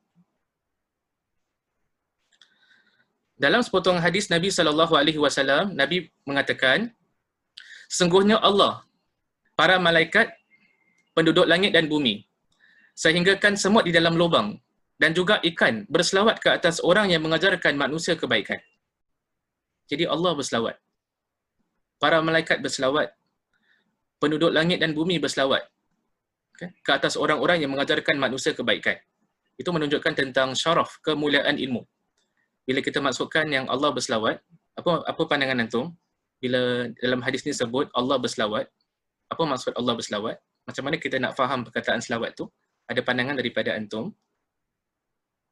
Dalam sepotong hadis Nabi SAW, Nabi mengatakan, sesungguhnya Allah, para malaikat, penduduk langit dan bumi, sehinggakan semut di dalam lubang, dan juga ikan berselawat ke atas orang yang mengajarkan manusia kebaikan. Jadi Allah berselawat. Para malaikat berselawat. Penduduk langit dan bumi berselawat ke atas orang-orang yang mengajarkan manusia kebaikan. Itu menunjukkan tentang syaraf, kemuliaan ilmu. Bila kita masukkan yang Allah berselawat, apa pandangan antum? bila dalam hadis ni sebut Allah berselawat, apa maksud Allah berselawat? Macam mana kita nak faham perkataan selawat tu? Ada pandangan daripada antum?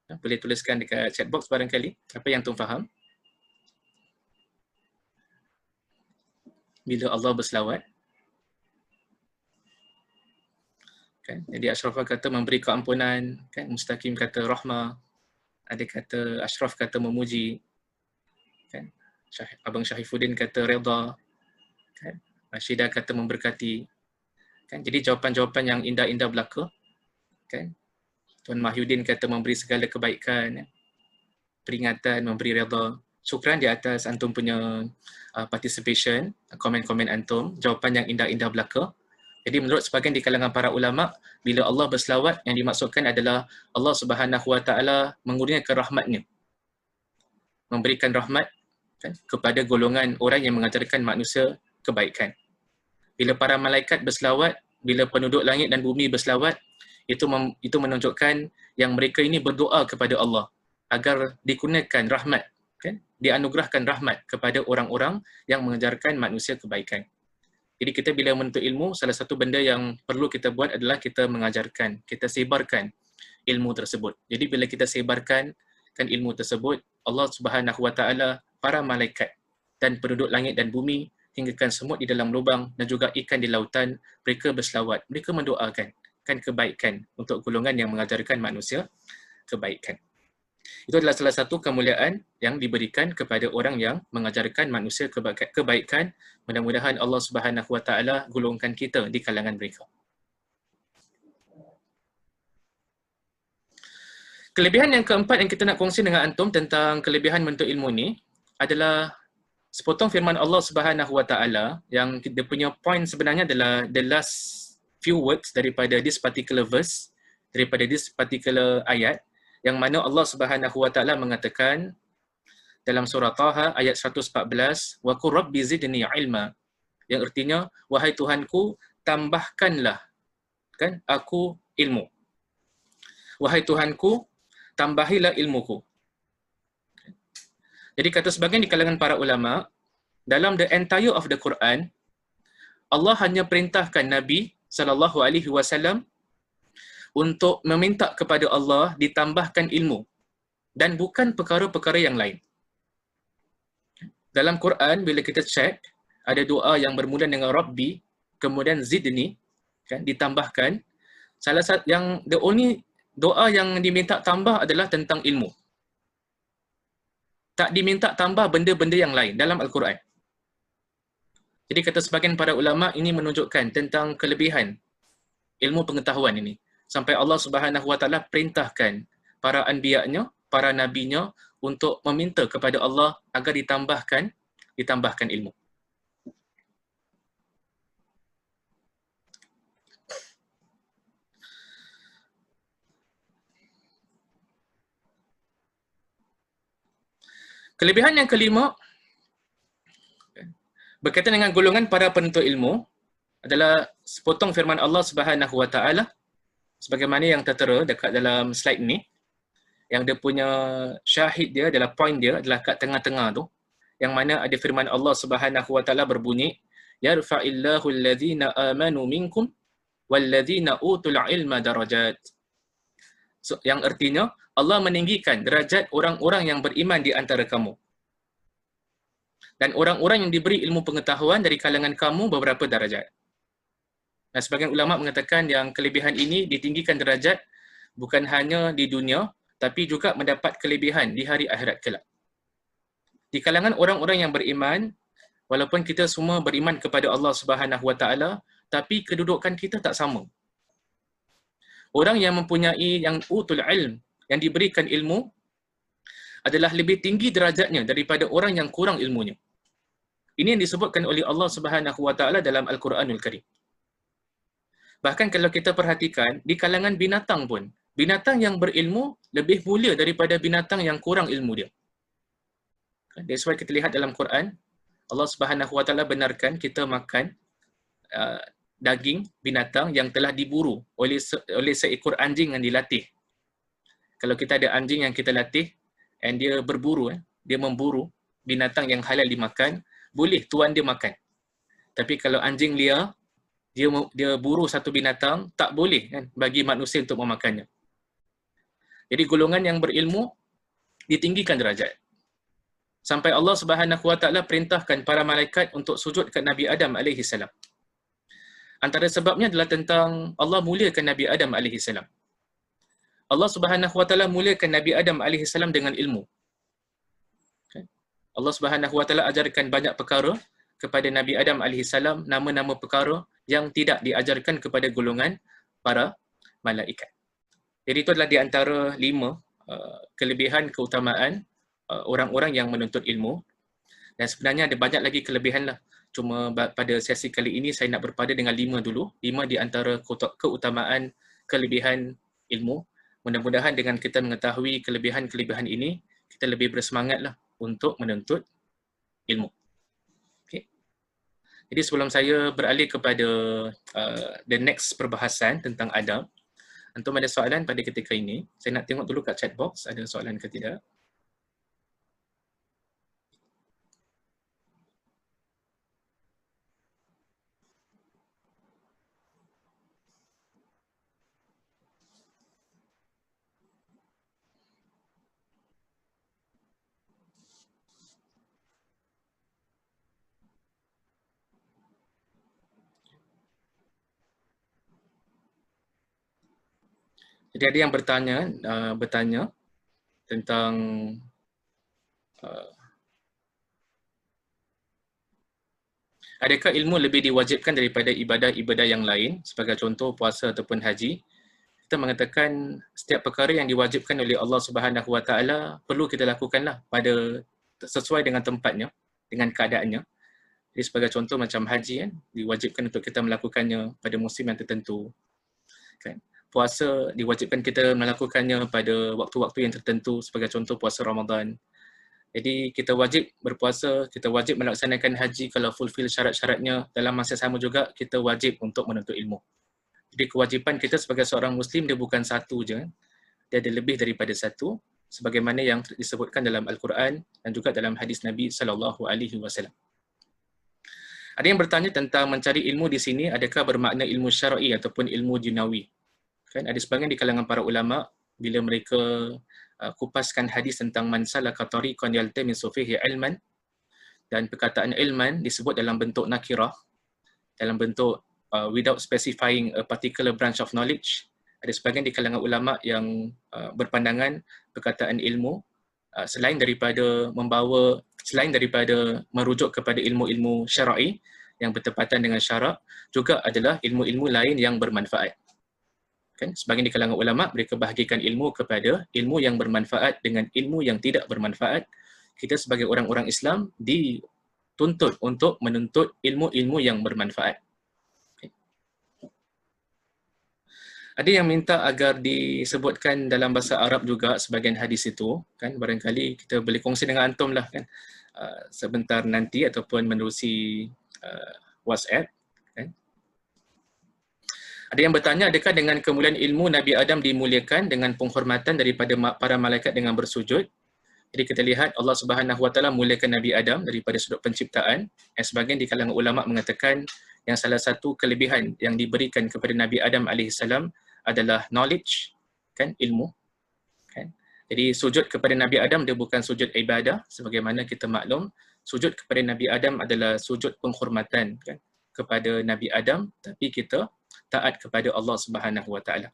Boleh tuliskan dekat chat box barangkali apa yang antum faham bila Allah berselawat. Kan? Jadi Ashraf kata memberi keampunan, kan? Mustaqim kata rahmah, ada kata Ashraf kata memuji, kan? Abang Syahifuddin kata redha, kan? Rashidah kata memberkati, kan? Jadi jawapan-jawapan yang indah-indah belaka, kan? Tuan Mahyudin kata memberi segala kebaikan, peringatan, memberi redha. Syukran di atas antum punya participation, komen-komen antum, jawapan yang indah-indah belaka. Jadi menurut sebahagian di kalangan para ulama, bila Allah berselawat, yang dimaksudkan adalah Allah Subhanahu Wa Taala mengurniakan rahmatnya, memberikan rahmat, kan, kepada golongan orang yang mengajarkan manusia kebaikan. Bila para malaikat berselawat, bila penduduk langit dan bumi berselawat, itu menunjukkan yang mereka ini berdoa kepada Allah agar dikurniakan rahmat, kan, dianugerahkan rahmat kepada orang-orang yang mengajarkan manusia kebaikan. Jadi kita bila menuntut ilmu, salah satu benda yang perlu kita buat adalah kita mengajarkan, kita sebarkan ilmu tersebut. Jadi bila kita sebarkan kan ilmu tersebut, Allah Subhanahu Wa Taala, para malaikat dan penduduk langit dan bumi, hinggakan semut di dalam lubang dan juga ikan di lautan, mereka berselawat, mereka mendoakan kan kebaikan untuk golongan yang mengajarkan manusia kebaikan. Itu adalah salah satu kemuliaan yang diberikan kepada orang yang mengajarkan manusia kebaikan. Mudah-mudahan Allah Subhanahu Wa Taala golongkan kita di kalangan mereka. Kelebihan yang keempat yang kita nak kongsi dengan antum tentang kelebihan menuntut ilmu ni adalah sepotong firman Allah Subhanahu Wa Taala yang dia punya point sebenarnya adalah the last few words daripada this particular verse, daripada this particular ayat, yang mana Allah Subhanahu Wa Taala mengatakan dalam surah Taha ayat 114, wa qur rabbi zidni ilma, yang artinya wahai Tuhanku tambahkanlah kan aku ilmu. Wahai Tuhanku tambahilah ilmuku. Jadi kata sebahagian di kalangan para ulama, dalam the entire of the Quran, Allah hanya perintahkan Nabi sallallahu alaihi wasallam untuk meminta kepada Allah ditambahkan ilmu dan bukan perkara-perkara yang lain. Dalam Quran bila kita check, ada doa yang bermula dengan Rabbi, kemudian zidni, kan, ditambahkan. Salah satu yang the only doa yang diminta tambah adalah tentang ilmu. Tak diminta tambah benda-benda yang lain dalam Al-Quran. Jadi kata sebahagian para ulama, ini menunjukkan tentang kelebihan ilmu pengetahuan ini. Sampai Allah Subhanahu Wa Taala perintahkan para anbiya-Nya, para nabi-Nya untuk meminta kepada Allah agar ditambahkan ilmu. Kelebihan yang kelima berkaitan dengan golongan para penuntut ilmu adalah sepotong firman Allah Subhanahu Wa Taala sebagaimana yang tertera dekat dalam slide ni, yang dia punya syahid dia adalah point dia adalah kat tengah-tengah tu, yang mana ada firman Allah Subhanahu Wa Taala berbunyi, yarfa'illahu alladhina amanu minkum walladhina utul ilma darajat. So, yang artinya Allah meninggikan derajat orang-orang yang beriman di antara kamu. Dan orang-orang yang diberi ilmu pengetahuan dari kalangan kamu beberapa darajat. Dan sebagian ulama mengatakan yang kelebihan ini ditinggikan derajat bukan hanya di dunia, tapi juga mendapat kelebihan di hari akhirat kelak. Di kalangan orang-orang yang beriman, walaupun kita semua beriman kepada Allah Subhanahu Wa Taala, tapi kedudukan kita tak sama. Orang yang mempunyai yang utul ilm, yang diberikan ilmu, adalah lebih tinggi derajatnya daripada orang yang kurang ilmunya. Ini yang disebutkan oleh Allah Subhanahu Wa Taala dalam Al-Quranul Karim. Bahkan kalau kita perhatikan, di kalangan binatang pun, binatang yang berilmu lebih mulia daripada binatang yang kurang ilmu dia. That's why kita lihat dalam Quran, Allah Subhanahu Wa Taala benarkan kita makan daging binatang yang telah diburu oleh seekor anjing yang dilatih. Kalau kita ada anjing yang kita latih, and dia berburu, dia memburu binatang yang halal dimakan, boleh tuan dia makan. Tapi kalau anjing liar, dia buru satu binatang, tak boleh kan bagi manusia untuk memakannya. Jadi golongan yang berilmu ditinggikan derajat. Sampai Allah Subhanahu Wa Taala perintahkan para malaikat untuk sujud ke Nabi Adam alaihi salam. Antara sebabnya adalah tentang Allah muliakan Nabi Adam alaihi salam. Allah Subhanahu Wa Taala muliakan Nabi Adam alaihi salam dengan ilmu. Allah Subhanahu Wa Taala ajarkan banyak perkara kepada Nabi Adam alaihi salam, nama-nama perkara yang tidak diajarkan kepada golongan para malaikat. Jadi itu adalah di antara 5 kelebihan keutamaan orang-orang yang menuntut ilmu. Dan sebenarnya ada banyak lagi kelebihan lah. Cuma pada sesi kali ini saya nak berpada dengan 5 dulu. 5 di antara keutamaan kelebihan ilmu. Mudah-mudahan dengan kita mengetahui kelebihan-kelebihan ini, kita lebih bersemangat lah untuk menuntut ilmu. Okay. Jadi sebelum saya beralih kepada the next perbahasan tentang adab, antum ada soalan pada ketika ini? Saya nak tengok dulu kat chat box, ada soalan ke tidak? Jadi ada yang bertanya tentang adakah ilmu lebih diwajibkan daripada ibadah-ibadah yang lain, sebagai contoh puasa ataupun haji? Kita mengatakan setiap perkara yang diwajibkan oleh Allah Subhanahu Wa Taala perlu kita lakukanlah pada sesuai dengan tempatnya, dengan keadaannya. Jadi sebagai contoh macam haji kan, diwajibkan untuk kita melakukannya pada musim yang tertentu. Kan? Puasa diwajibkan kita melakukannya pada waktu-waktu yang tertentu, sebagai contoh puasa Ramadan. Jadi kita wajib berpuasa, kita wajib melaksanakan haji kalau fulfill syarat-syaratnya. Dalam masa sama juga kita wajib untuk menuntut ilmu. Jadi kewajipan kita sebagai seorang Muslim dia bukan satu je, dia ada lebih daripada satu, sebagaimana yang disebutkan dalam Al-Quran dan juga dalam hadis Nabi SAW. Ada yang bertanya tentang mencari ilmu di sini, adakah bermakna ilmu syar'i ataupun ilmu duniawi? Kan ada sebahagian di kalangan para ulama bila mereka kupaskan hadis tentang man salaka tariqan yaltamisu fihi ilman, dan perkataan ilman disebut dalam bentuk nakirah, dalam bentuk without specifying a particular branch of knowledge. Ada sebahagian di kalangan ulama yang berpandangan perkataan ilmu selain daripada merujuk kepada ilmu-ilmu syar'i yang bertepatan dengan syarak, juga adalah ilmu-ilmu lain yang bermanfaat. Kan? Sebahagian di kalangan ulama mereka bahagikan ilmu kepada ilmu yang bermanfaat dengan ilmu yang tidak bermanfaat. Kita sebagai orang-orang Islam dituntut untuk menuntut ilmu-ilmu yang bermanfaat. Okay. Ada yang minta agar disebutkan dalam bahasa Arab juga sebahagian hadis itu, kan? Barangkali kita boleh kongsi dengan antum lah kan, sebentar nanti ataupun menerusi WhatsApp. Kan? Ada yang bertanya, adakah dengan kemuliaan ilmu Nabi Adam dimuliakan dengan penghormatan daripada para malaikat dengan bersujud? Jadi kita lihat Allah Subhanahu Wa Taala muliakan Nabi Adam daripada sudut penciptaan. Yang sebahagian di kalangan ulama mengatakan yang salah satu kelebihan yang diberikan kepada Nabi Adam alaihissalam adalah knowledge, kan, ilmu. Kan? Jadi sujud kepada Nabi Adam dia bukan sujud ibadah sebagaimana kita maklum. Sujud kepada Nabi Adam adalah sujud penghormatan, kan, kepada Nabi Adam, tapi kita taat kepada Allah Subhanahu Wa Taala.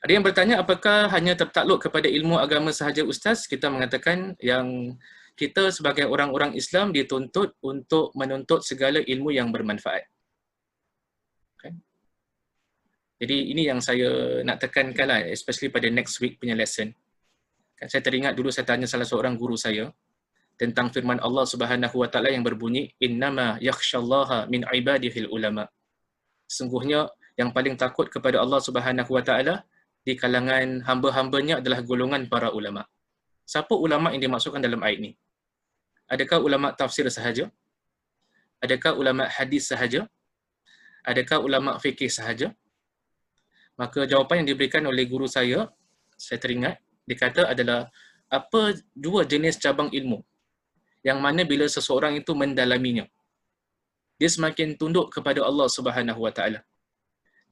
Ada yang bertanya apakah hanya tertakluk kepada ilmu agama sahaja Ustaz? Kita mengatakan yang kita sebagai orang-orang Islam dituntut untuk menuntut segala ilmu yang bermanfaat. Okay. Jadi ini yang saya nak tekankan lah, especially pada next week punya lesson. Kan saya teringat dulu saya tanya salah seorang guru saya tentang firman Allah Subhanahu Wa Taala yang berbunyi innama yakhshallaha min ibadihil ulama. Sungguhnya yang paling takut kepada Allah Subhanahu Wa Taala di kalangan hamba-hambanya adalah golongan para ulama. Siapa ulama yang dimaksudkan dalam ayat ini? Adakah ulama tafsir sahaja? Adakah ulama hadis sahaja? Adakah ulama fikih sahaja? Maka jawapan yang diberikan oleh guru saya teringat, dia kata adalah apa dua jenis cabang ilmu yang mana bila seseorang itu mendalaminya, dia semakin tunduk kepada Allah Subhanahu Wa Taala.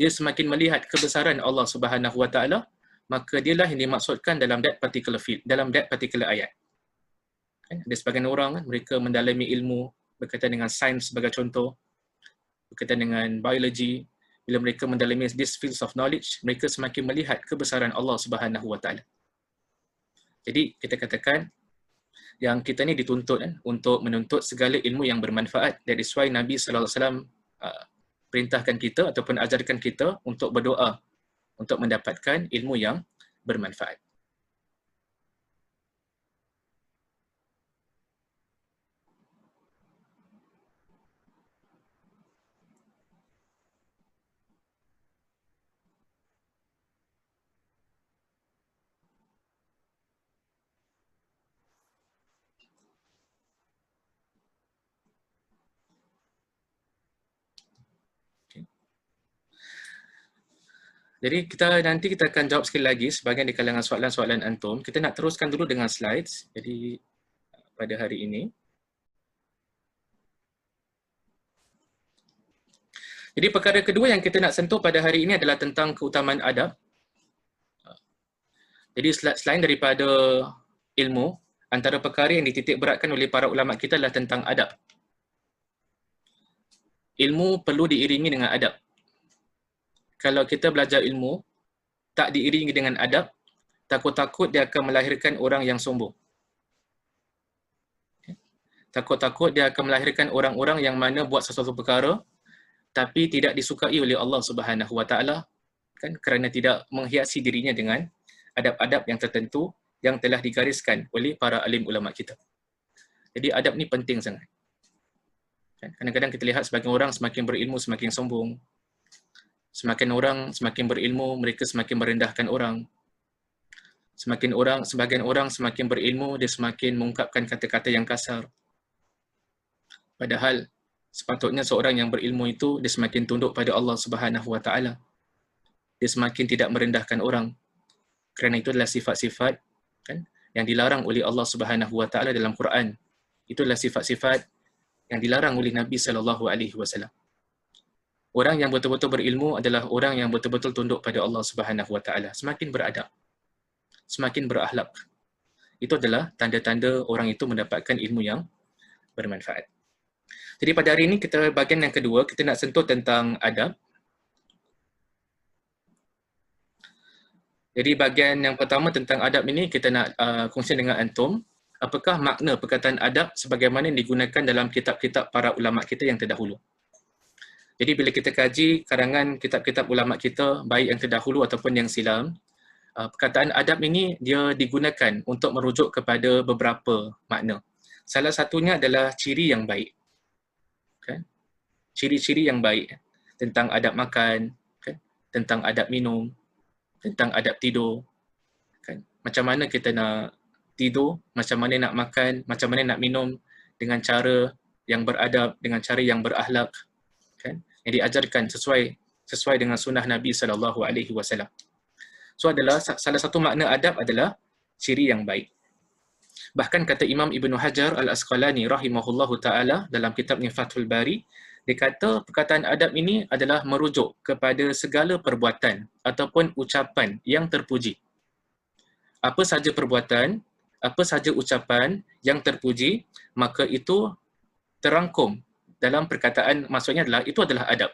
Dia semakin melihat kebesaran Allah Subhanahu Wa Taala, maka dialah yang dimaksudkan dalam that particular field, dalam that particular ayat. Ada sebagian orang mereka mendalami ilmu berkaitan dengan sains sebagai contoh, berkaitan dengan biologi. Bila mereka mendalami this fields of knowledge, mereka semakin melihat kebesaran Allah Subhanahu Wa Taala. Jadi kita katakan yang kita ni dituntut untuk menuntut segala ilmu yang bermanfaat. That is why Nabi sallallahu alaihi wasallam perintahkan kita ataupun ajarkan kita untuk berdoa untuk mendapatkan ilmu yang bermanfaat. Jadi nanti kita akan jawab sekali lagi sebahagian di kalangan soalan-soalan antum. Kita nak teruskan dulu dengan slides. Jadi pada hari ini. Jadi perkara kedua yang kita nak sentuh pada hari ini adalah tentang keutamaan adab. Jadi selain daripada ilmu, antara perkara yang dititik beratkan oleh para ulama kita adalah tentang adab. Ilmu perlu diiringi dengan adab. Kalau kita belajar ilmu, tak diiringi dengan adab, takut-takut dia akan melahirkan orang yang sombong. Takut-takut dia akan melahirkan orang-orang yang mana buat sesuatu perkara, tapi tidak disukai oleh Allah Subhanahu Wa Taala, kan, kerana tidak menghiasi dirinya dengan adab-adab yang tertentu yang telah digariskan oleh para alim ulama kita. Jadi adab ni penting sangat. Kadang-kadang kita lihat sebagian orang semakin berilmu semakin sombong. Semakin berilmu, mereka semakin merendahkan orang. Sebagian orang semakin berilmu, dia semakin mengungkapkan kata-kata yang kasar. Padahal sepatutnya seorang yang berilmu itu dia semakin tunduk pada Allah Subhanahu Wa Taala. Dia semakin tidak merendahkan orang. Kerana itu adalah sifat-sifat, kan, yang dilarang oleh Allah Subhanahu Wa Taala dalam Quran. Itulah sifat-sifat yang dilarang oleh Nabi sallallahu alaihi wasallam. Orang yang betul-betul berilmu adalah orang yang betul-betul tunduk pada Allah Subhanahu Wa Taala, semakin beradab, semakin berakhlak. Itu adalah tanda-tanda orang itu mendapatkan ilmu yang bermanfaat. Jadi pada hari ini kita bahagian yang kedua, kita nak sentuh tentang adab. Jadi bahagian yang pertama tentang adab ini kita nak kongsi dengan antum. Apakah makna perkataan adab sebagaimana yang digunakan dalam kitab-kitab para ulama kita yang terdahulu. Jadi bila kita kaji karangan kitab-kitab ulama kita, baik yang terdahulu ataupun yang silam, perkataan adab ini dia digunakan untuk merujuk kepada beberapa makna. Salah satunya adalah ciri yang baik. Kan? Ciri-ciri yang baik tentang adab makan, kan? Tentang adab minum, tentang adab tidur. Kan? Macam mana kita nak tidur, macam mana nak makan, macam mana nak minum dengan cara yang beradab, dengan cara yang berakhlak. Kan? Yang diajarkan sesuai dengan sunnah Nabi sallallahu alaihi wasallam. So adalah salah satu makna adab adalah ciri yang baik. Bahkan kata Imam Ibn Hajar Al-Asqalani rahimahullahu taala dalam kitabnya Fathul Bari, dia kata perkataan adab ini adalah merujuk kepada segala perbuatan ataupun ucapan yang terpuji. Apa saja perbuatan, apa saja ucapan yang terpuji, maka itu terangkum dalam perkataan, maksudnya adalah itu adalah adab.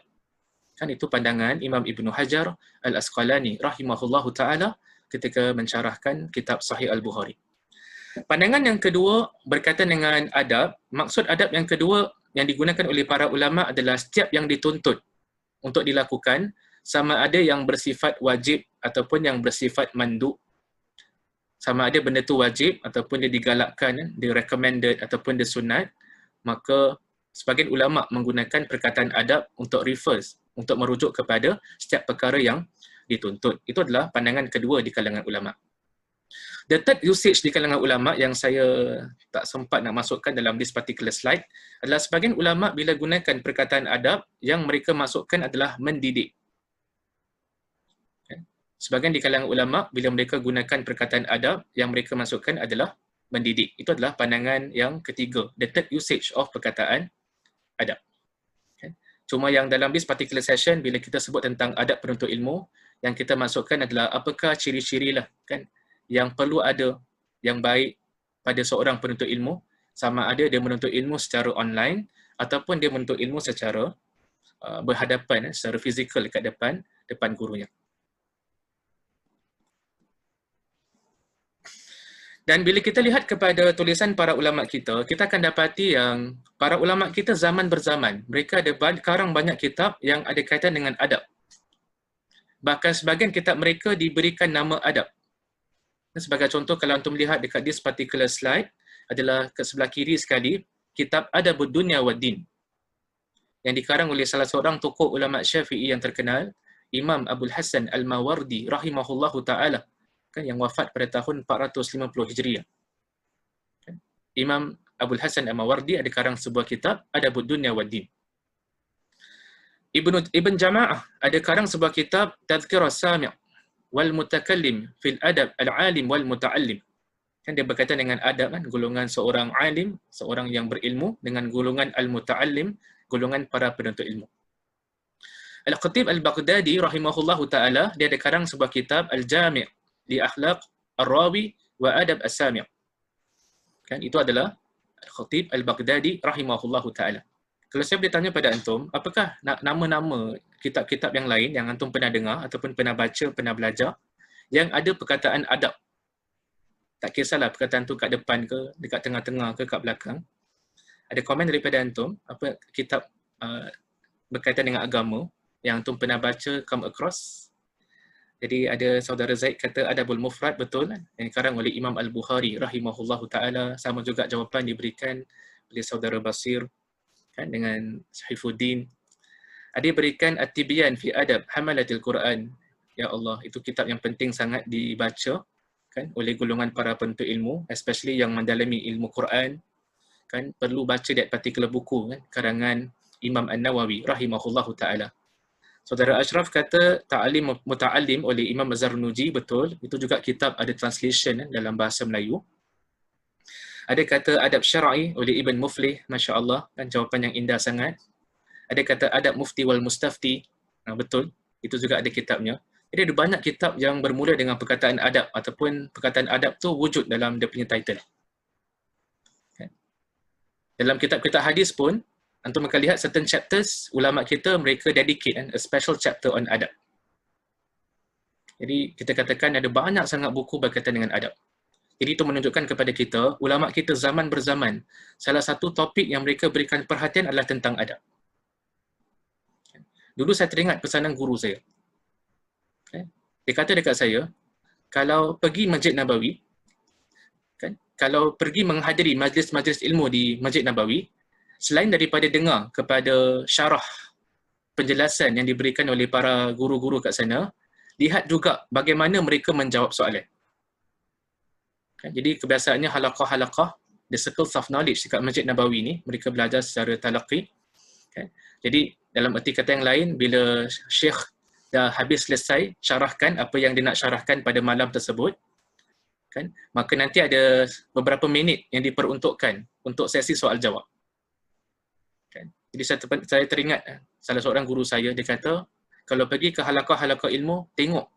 Kan itu pandangan Imam Ibn Hajar Al-Asqalani rahimahullahu taala ketika mensyarahkan kitab Sahih Al-Bukhari. Pandangan yang kedua berkaitan dengan adab, maksud adab yang kedua yang digunakan oleh para ulama adalah setiap yang dituntut untuk dilakukan, sama ada yang bersifat wajib ataupun yang bersifat mandub. Sama ada benda tu wajib ataupun dia digalakkan, dia recommended ataupun dia sunat, maka sebagian ulama menggunakan perkataan adab untuk refers, untuk merujuk kepada setiap perkara yang dituntut. Itu adalah pandangan kedua di kalangan ulama. The third usage di kalangan ulama yang saya tak sempat nak masukkan dalam this particular slide adalah sebagian ulama bila gunakan perkataan adab, yang mereka masukkan adalah mendidik. Sebahagian di kalangan ulama, bila mereka gunakan perkataan adab, yang mereka masukkan adalah mendidik. Itu adalah pandangan yang ketiga, the third usage of perkataan adab. Okay. Cuma yang dalam this particular session, bila kita sebut tentang adab penuntut ilmu, yang kita masukkan adalah apakah ciri-ciri lah, kan, yang perlu ada, yang baik pada seorang penuntut ilmu, sama ada dia menuntut ilmu secara online, ataupun dia menuntut ilmu secara berhadapan, secara fizikal dekat depan gurunya. Dan bila kita lihat kepada tulisan para ulama kita, kita akan dapati yang para ulama kita zaman berzaman, mereka ada karang banyak kitab yang ada kaitan dengan adab. Bahkan sebahagian kitab mereka diberikan nama adab. Sebagai contoh, kalau antum lihat dekat this particular slide, adalah ke sebelah kiri sekali, kitab Adabud Dunya wad Din, yang dikarang oleh salah seorang tokoh ulama Syafi'i yang terkenal, Imam Abul Hasan Al-Mawardi rahimahullahu ta'ala, kan, yang wafat pada tahun 450 Hijriah. Kan? Imam Abul Hasan Al-Mawardi ada karang sebuah kitab Adabud Dunya wad Din. Ibn Jama'ah ada karang sebuah kitab Tadhkirah Sami' wal Mutakallim fil Adab Al-Alim wal Muta'allim. Kan dia berkaitan dengan adab, kan, golongan seorang alim, seorang yang berilmu, dengan golongan al-muta'allim, golongan para penuntut ilmu. Al-Khatib Al-Baghdadi rahimahullahu ta'ala, dia ada karang sebuah kitab Al-Jami' li Akhlaq Ar-Rawi wa Adab As-Sami'. Kan, itu adalah Al-Khatib Al-Baghdadi rahimahullahu ta'ala. Kalau saya boleh tanya pada antum, apakah nama-nama kitab-kitab yang lain yang antum pernah dengar ataupun pernah baca, pernah belajar, yang ada perkataan adab? Tak kisahlah perkataan tu kat depan ke, dekat tengah-tengah ke, kat belakang. Ada komen daripada antum, apa kitab berkaitan dengan agama yang antum pernah baca, come across? Jadi ada saudara Zaid kata Adabul Mufrad, betul, yang dikarang oleh Imam Al-Bukhari rahimahullahu ta'ala. Sama juga jawapan diberikan oleh saudara Basir, kan, dengan Sahifuddin. Ada berikan At-Tibyan fi Adab Hamalatil Quran. Ya Allah, itu kitab yang penting sangat dibaca, kan, oleh golongan para penuntut ilmu, especially yang mendalami ilmu Quran, kan, perlu baca that particular buku, kan, karangan Imam An-Nawawi rahimahullahu ta'ala. Saudara Ashraf kata Ta'alim Muta'allim oleh Imam Az-Zarnuji, betul, itu juga kitab ada translation dalam bahasa Melayu. Ada kata Adab Syar'i oleh Ibn Muflih, Masya Allah, kan, jawapan yang indah sangat. Ada kata Adab Mufti wal Mustafti, betul, itu juga ada kitabnya. Jadi ada banyak kitab yang bermula dengan perkataan adab, ataupun perkataan adab tu wujud dalam dia punya title. Dalam kitab-kitab hadis pun, antum akan lihat certain chapters, ulama kita mereka dedicate a special chapter on adab. Jadi kita katakan ada banyak sangat buku berkaitan dengan adab. Jadi itu menunjukkan kepada kita, ulama kita zaman berzaman, salah satu topik yang mereka berikan perhatian adalah tentang adab. Dulu saya teringat pesanan guru saya. Dia kata dekat saya, kalau pergi Masjid Nabawi, kan, kalau pergi menghadiri majlis-majlis ilmu di Masjid Nabawi, selain daripada dengar kepada syarah penjelasan yang diberikan oleh para guru-guru kat sana, lihat juga bagaimana mereka menjawab soalan. Kan, jadi kebiasaannya halaqah-halaqah, the circles of knowledge dekat Masjid Nabawi ni, mereka belajar secara talaqi. Kan. Jadi dalam erti kata yang lain, bila Syekh dah habis selesai syarahkan apa yang dia nak syarahkan pada malam tersebut, kan, maka nanti ada beberapa minit yang diperuntukkan untuk sesi soal jawab. Kan. Jadi saya teringat salah seorang guru saya, dia kata, kalau pergi ke halaqah-halaqah ilmu, tengok,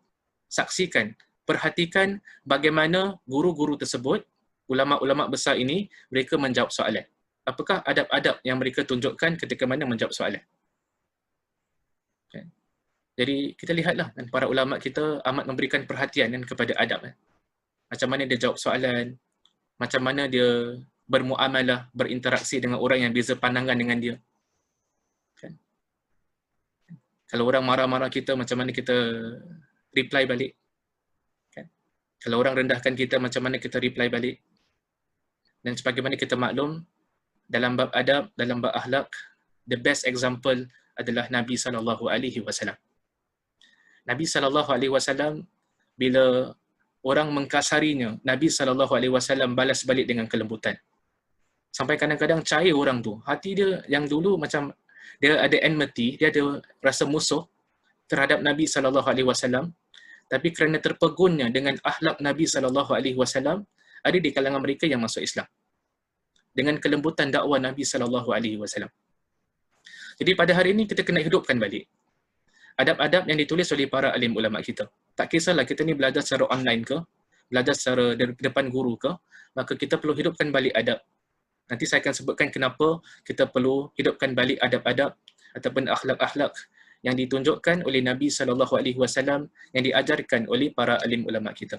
saksikan, perhatikan bagaimana guru-guru tersebut, ulama-ulama besar ini, mereka menjawab soalan. Apakah adab-adab yang mereka tunjukkan ketika mana menjawab soalan. Kan. Jadi kita lihatlah, kan, para ulama kita amat memberikan perhatian, kan, kepada adab. Macam mana dia jawab soalan, macam mana dia bermuamalah, berinteraksi dengan orang yang beza pandangan dengan dia. Kan. Kalau orang marah-marah kita, macam mana kita reply balik. Kan. Kalau orang rendahkan kita, macam mana kita reply balik. Dan sebagaimana kita maklum, dalam bab adab, dalam bab akhlak, the best example adalah Nabi SAW. Nabi SAW, bila orang mengkasarinya, Nabi SAW balas balik dengan kelembutan. Sampai kadang-kadang cair orang tu. Hati dia yang dulu macam dia ada enmity, dia ada rasa musuh terhadap Nabi SAW. tapi kerana terpegunnya dengan akhlak Nabi SAW, ada di kalangan mereka yang masuk Islam dengan kelembutan dakwah Nabi SAW. Jadi pada hari ini kita kena hidupkan balik adab-adab yang ditulis oleh para alim ulama kita. Tak kisahlah kita ni belajar secara online ke, belajar secara depan guru ke, maka kita perlu hidupkan balik adab. Nanti saya akan sebutkan kenapa kita perlu hidupkan balik adab-adab ataupun akhlak-akhlak yang ditunjukkan oleh Nabi SAW yang diajarkan oleh para alim ulama kita.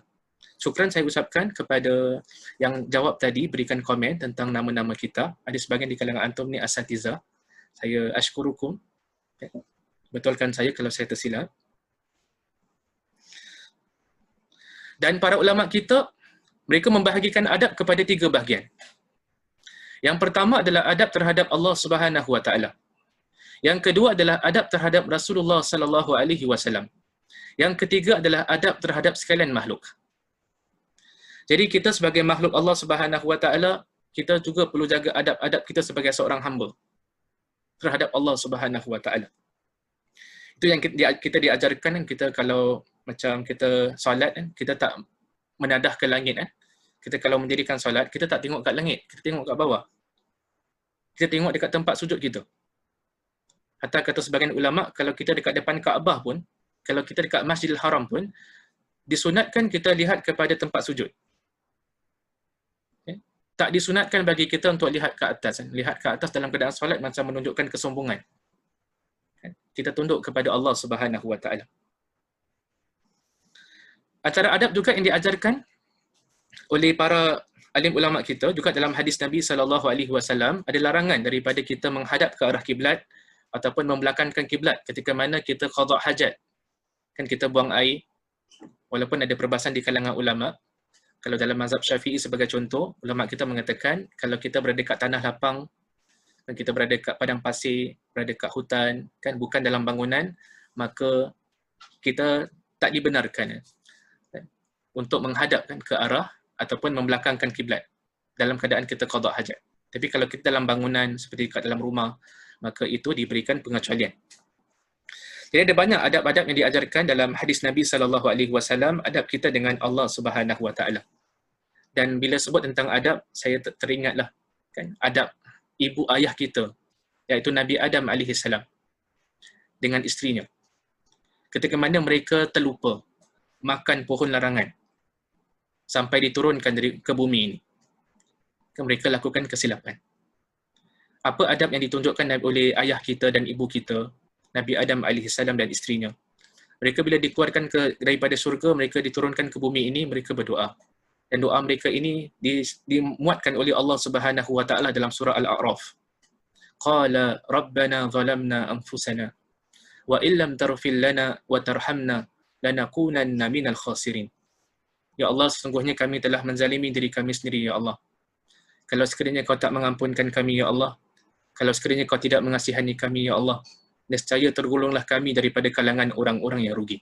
Syukran saya ucapkan kepada yang jawab tadi, berikan komen tentang nama-nama kita. Ada sebahagian di kalangan antum ni asatiza. Saya ashkurukum. Betulkan saya kalau saya tersilap. Dan para ulama kita, mereka membahagikan adab kepada 3 bahagian. Yang pertama adalah adab terhadap Allah Subhanahu Wa Taala. Yang kedua adalah adab terhadap Rasulullah Sallallahu Alaihi Wasallam. Yang ketiga adalah adab terhadap sekalian makhluk. Jadi kita sebagai makhluk Allah Subhanahu Wa Taala, kita juga perlu jaga adab-adab kita sebagai seorang hamba terhadap Allah Subhanahu Wa Taala. Itu yang kita diajarkan, kita kalau macam kita solat kan, kita tak menadah ke langit kan. Kita kalau mendirikan solat, kita tak tengok kat langit, kita tengok kat bawah. Kita tengok dekat tempat sujud kita. Hatta kata sebagian ulama, kalau kita dekat depan Kaabah pun, kalau kita dekat Masjidil Haram pun, disunatkan kita lihat kepada tempat sujud. Okay? Tak disunatkan bagi kita untuk lihat ke atas. Lihat ke atas dalam keadaan solat macam menunjukkan kesombongan. Kita tunduk kepada Allah Subhanahu Wa Taala. Antara adab juga yang diajarkan oleh para alim ulama kita juga dalam hadis Nabi SAW, ada larangan daripada kita menghadap ke arah kiblat ataupun membelakangkan kiblat ketika mana kita qada hajat. Kan kita buang air, walaupun ada perbahasan di kalangan ulama. Kalau dalam mazhab Syafi'i sebagai contoh, ulama kita mengatakan kalau kita berada kat tanah lapang, dan kita berada kat padang pasir, berada kat hutan, kan bukan dalam bangunan, maka kita tak dibenarkan untuk menghadapkan ke arah ataupun membelakangkan kiblat dalam keadaan kita qada hajat. Tapi kalau kita dalam bangunan seperti kat dalam rumah, maka itu diberikan pengecualian. Jadi ada banyak adab-adab yang diajarkan dalam hadis Nabi SAW, adab kita dengan Allah Subhanahu Wa Taala. Dan bila sebut tentang adab, saya teringatlah kan adab ibu ayah kita, iaitu Nabi Adam AS dengan isterinya. Ketika mana mereka terlupa makan pohon larangan sampai diturunkan ke bumi ini, mereka lakukan kesilapan. Apa adab yang ditunjukkan oleh ayah kita dan ibu kita, Nabi Adam AS dan isterinya? Mereka bila dikeluarkan daripada syurga, mereka diturunkan ke bumi ini, mereka berdoa. Dan doa mereka ini dimuatkan oleh Allah Subhanahu Wa Taala dalam surah Al-A'raf. Qala rabbana zalamna anfusana wa illam taghfir lana wa tarhamna lanakunanna minal khasirin. Ya Allah, sesungguhnya kami telah menzalimi diri kami sendiri, ya Allah. Kalau sekiranya kau tak mengampunkan kami, ya Allah, kalau sekiranya kau tidak mengasihani kami, ya Allah, nescaya tergolonglah kami daripada kalangan orang-orang yang rugi.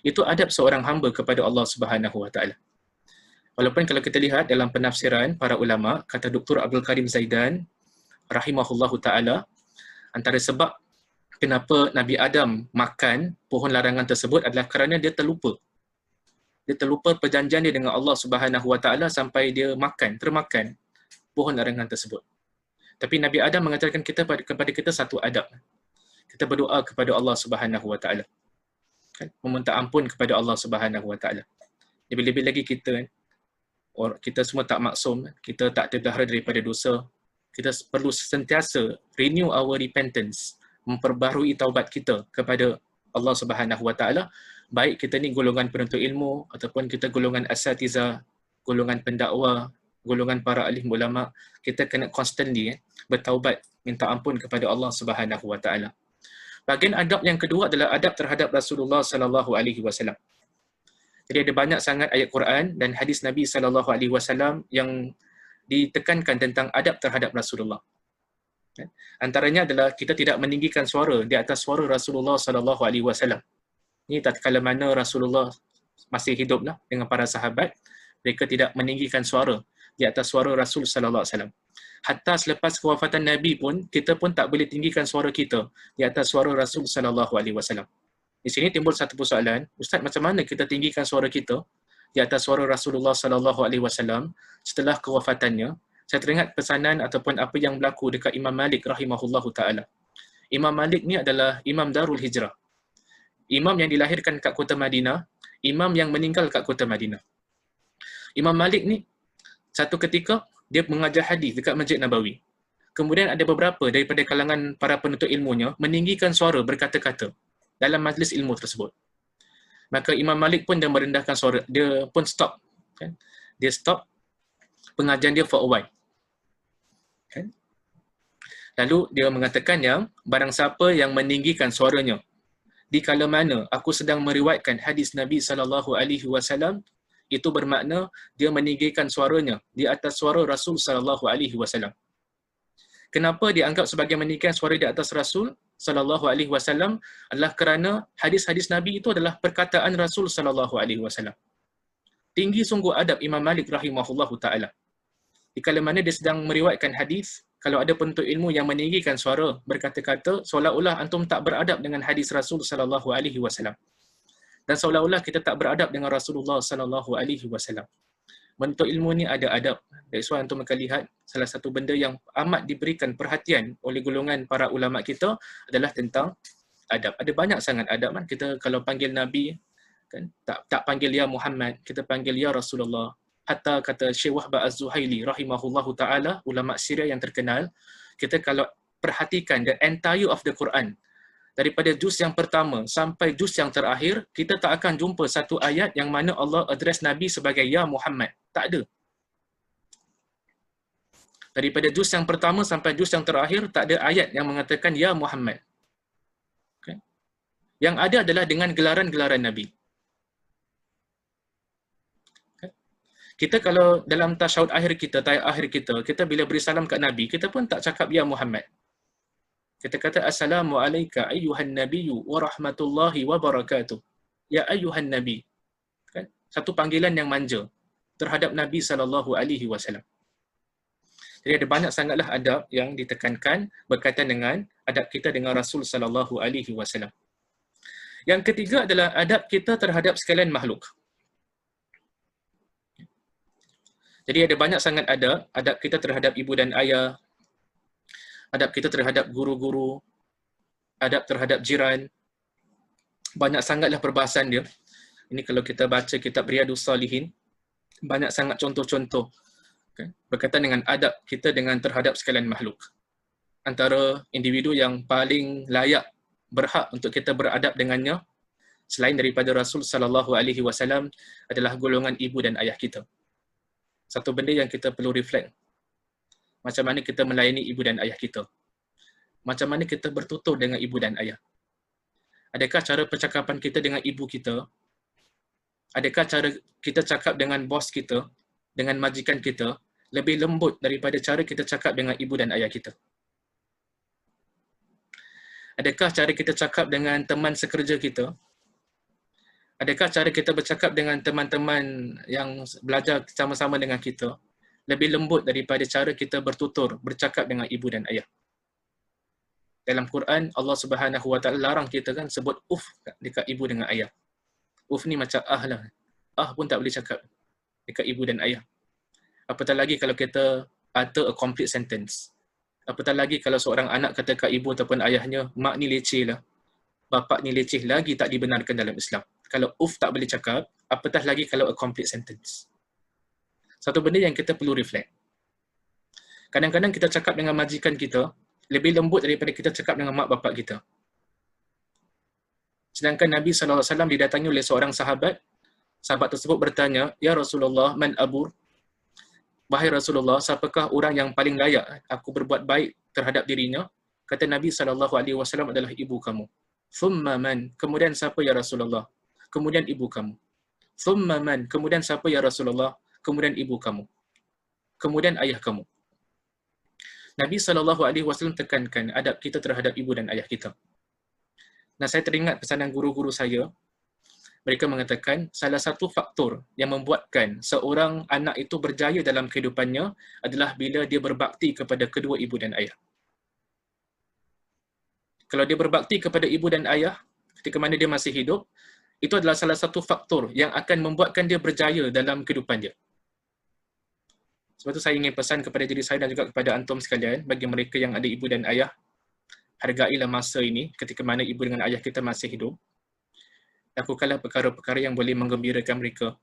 Itu adab seorang hamba kepada Allah Subhanahu Wa Taala. Walaupun kalau kita lihat dalam penafsiran para ulama, kata Dr. Abdul Karim Zaidan rahimahullahu taala, antara sebab kenapa Nabi Adam makan pohon larangan tersebut adalah kerana dia terlupa. Dia terlupa perjanjian dia dengan Allah Subhanahu Wa Taala sampai dia termakan pohon larangan tersebut. Tapi Nabi Adam mengajarkan kepada kita satu adab. Kita berdoa kepada Allah Subhanahu Wa Taala. Kan? Meminta ampun kepada Allah Subhanahu Wa Taala. Lebih-lebih lagi kita semua tak maksum, kita tak terpelihara daripada dosa. Kita perlu sentiasa renew our repentance, memperbaharui taubat kita kepada Allah Subhanahu Wa Taala, baik kita ni golongan penuntut ilmu ataupun kita golongan asatiza, golongan pendakwa, golongan para alim ulama, kita kena constantly bertaubat, minta ampun kepada Allah Subhanahu Wa Taala. Bahagian adab yang kedua adalah adab terhadap Rasulullah sallallahu alaihi wasallam. Jadi ada banyak sangat ayat Quran dan hadis Nabi sallallahu alaihi wasallam yang ditekankan tentang adab terhadap Rasulullah. Antaranya adalah kita tidak meninggikan suara di atas suara Rasulullah sallallahu alaihi wasallam. Ini tatkala mana Rasulullah masih hiduplah dengan para sahabat, mereka tidak meninggikan suara di atas suara Rasul sallallahu alaihi wasallam. Hatta selepas kewafatan Nabi pun, kita pun tak boleh tinggikan suara kita di atas suara Rasul sallallahu alaihi wasallam. Di sini timbul satu persoalan, Ustaz, macam mana kita tinggikan suara kita di atas suara Rasulullah sallallahu alaihi wasallam setelah kewafatannya? Saya teringat pesanan ataupun apa yang berlaku dekat Imam Malik rahimahullahu taala. Imam Malik ni adalah Imam Darul Hijrah. Imam yang dilahirkan kat kota Madinah, imam yang meninggal kat kota Madinah. Imam Malik ni satu ketika dia mengajar hadis dekat Masjid Nabawi. Kemudian ada beberapa daripada kalangan para penuntut ilmunya meninggikan suara berkata-kata dalam majlis ilmu tersebut. Maka Imam Malik pun dia merendahkan suara, dia pun stop. Kan? Dia stop pengajian dia for a while. Kan? Lalu dia mengatakan yang barang siapa yang meninggikan suaranya di kala mana aku sedang meriwayatkan hadis Nabi sallallahu alaihi wasallam, itu bermakna dia meninggikan suaranya di atas suara Rasul sallallahu alaihi wasallam. Kenapa dianggap sebagai meninggikan suara di atas Rasul sallallahu alaihi wasallam? Adalah kerana hadis-hadis Nabi itu adalah perkataan Rasul sallallahu alaihi wasallam. Tinggi sungguh adab Imam Malik rahimahullahu taala. Di kala mana dia sedang meriwayatkan hadis, kalau ada penuntut ilmu yang meninggikan suara berkata-kata, seolah-olah antum tak beradab dengan hadis Rasul sallallahu alaihi wasallam. Dan seolah-olah kita tak beradab dengan Rasulullah sallallahu alaihi wasallam. Penuntut ilmu ni ada adab. That's why antum akan lihat salah satu benda yang amat diberikan perhatian oleh golongan para ulama kita adalah tentang adab. Ada banyak sangat adab kan. Kita kalau panggil Nabi kan tak panggil ya Muhammad, kita panggil ya Rasulullah. Hatta kata Syekh Wahbah Az-Zuhaili rahimahullahu taala, ulama Syria yang terkenal, kita kalau perhatikan the entire of the Quran, daripada juz yang pertama sampai juz yang terakhir, kita tak akan jumpa satu ayat yang mana Allah address Nabi sebagai ya Muhammad. Tak ada. Daripada juz yang pertama sampai juz yang terakhir, tak ada ayat yang mengatakan ya Muhammad. Okay. Yang ada adalah dengan gelaran-gelaran Nabi. Kita kalau dalam tasyahud akhir kita, tayat akhir kita, kita bila beri salam kat Nabi, kita pun tak cakap ya Muhammad. Kita kata assalamu alayka ayyuhan nabiyyu wa rahmatullahi wa barakatuh. Ya ayyuhan nabi. Kan? Satu panggilan yang manja terhadap Nabi sallallahu alaihi wasallam. Jadi ada banyak sangatlah adab yang ditekankan berkaitan dengan adab kita dengan Rasul sallallahu alaihi wasallam. Yang ketiga adalah adab kita terhadap sekalian makhluk. Jadi ada banyak sangat adab kita terhadap ibu dan ayah, adab kita terhadap guru-guru, adab terhadap jiran. Banyak sangatlah perbahasan dia. Ini kalau kita baca kitab Riyadhus Salihin, banyak sangat contoh-contoh berkaitan dengan adab kita dengan terhadap sekalian makhluk. Antara individu yang paling layak berhak untuk kita beradab dengannya selain daripada Rasul sallallahu alaihi wasallam adalah golongan ibu dan ayah kita. Satu benda yang kita perlu reflect. Macam mana kita melayani ibu dan ayah kita? Macam mana kita bertutur dengan ibu dan ayah? Adakah cara percakapan kita dengan ibu kita? Adakah cara kita cakap dengan bos kita, dengan majikan kita, lebih lembut daripada cara kita cakap dengan ibu dan ayah kita? Adakah cara kita cakap dengan teman sekerja kita? Adakah cara kita bercakap dengan teman-teman yang belajar sama-sama dengan kita lebih lembut daripada cara kita bertutur, bercakap dengan ibu dan ayah? Dalam Quran, Allah Subhanahu Wa Taala larang kita kan sebut dekat ibu dengan ayah. Ni macam lah. Pun tak boleh cakap dekat ibu dan ayah. Apatah lagi kalau kita utter a complete sentence. Apatah lagi kalau seorang anak kata kat ibu ataupun ayahnya, mak ni leceh lah, bapak ni leceh, lagi tak dibenarkan dalam Islam. Kalau tak boleh cakap, apatah lagi kalau a complete sentence. Satu benda yang kita perlu reflect. Kadang-kadang kita cakap dengan majikan kita lebih lembut daripada kita cakap dengan mak bapak kita. Sedangkan Nabi SAW didatangi oleh seorang sahabat. Sahabat tersebut bertanya, "Ya Rasulullah, man abur?" Wahai Rasulullah, siapakah orang yang paling layak aku berbuat baik terhadap dirinya? Kata Nabi SAW adalah ibu kamu. Thumma man? Kemudian siapa ya Rasulullah? Kemudian ibu kamu. Thumma man? Kemudian siapa ya Rasulullah? Kemudian ibu kamu. Kemudian ayah kamu. Nabi SAW tekankan adab kita terhadap ibu dan ayah kita. Nah, saya teringat pesanan guru-guru saya. Mereka mengatakan salah satu faktor yang membuatkan seorang anak itu berjaya dalam kehidupannya adalah bila dia berbakti kepada kedua ibu dan ayah. Kalau dia berbakti kepada ibu dan ayah, ketika mana dia masih hidup, itu adalah salah satu faktor yang akan membuatkan dia berjaya dalam kehidupan dia. Sebab itu saya ingin pesan kepada diri saya dan juga kepada antum sekalian, bagi mereka yang ada ibu dan ayah, hargailah masa ini ketika mana ibu dengan ayah kita masih hidup. Lakukanlah perkara-perkara yang boleh menggembirakan mereka.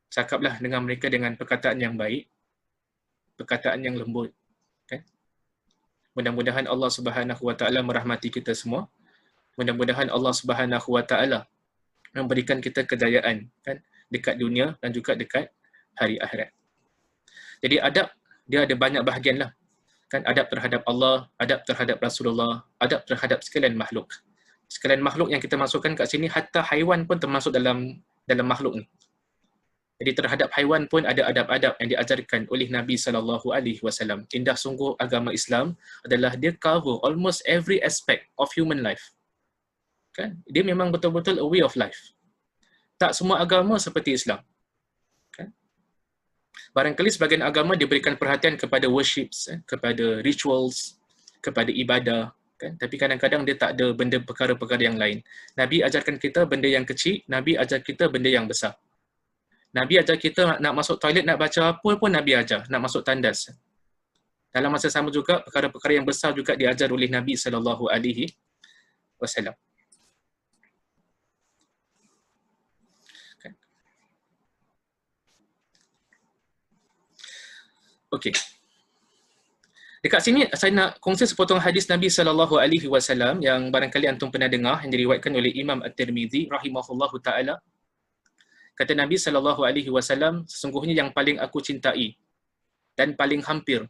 Cakaplah dengan mereka dengan perkataan yang baik, perkataan yang lembut. Kan? Mudah-mudahan Allah Subhanahu Wa Taala merahmati kita semua. Mudah-mudahan Allah Subhanahu Wa Taala memberikan kita kejayaan, kan, dekat dunia dan juga dekat hari akhirat. Jadi adab dia ada banyak bahagian lah. Kan, adab terhadap Allah, adab terhadap Rasulullah, adab terhadap sekalian makhluk. Sekalian makhluk yang kita masukkan kat sini, hatta haiwan pun termasuk dalam makhluk ni. Jadi terhadap haiwan pun ada adab-adab yang diajarkan oleh Nabi SAW. Indah sungguh agama Islam adalah dia cover almost every aspect of human life. Kan? Dia memang betul-betul a way of life. Tak semua agama seperti Islam. Kan? Barangkali sebahagian agama diberikan perhatian kepada worships, kepada rituals, kepada ibadah. Kan? Tapi kadang-kadang dia tak ada benda perkara-perkara yang lain. Nabi ajarkan kita benda yang kecil, Nabi ajar kita benda yang besar. Nabi ajar kita nak masuk toilet, nak baca apa pun Nabi ajar, nak masuk tandas. Dalam masa sama juga, perkara-perkara yang besar juga diajar oleh Nabi SAW. Okey. Dekat sini saya nak kongsi sepotong hadis Nabi SAW yang barangkali antum pernah dengar, yang diriwayatkan oleh Imam At-Tirmizi rahimahullahu taala. Kata Nabi SAW, sesungguhnya yang paling aku cintai dan paling hampir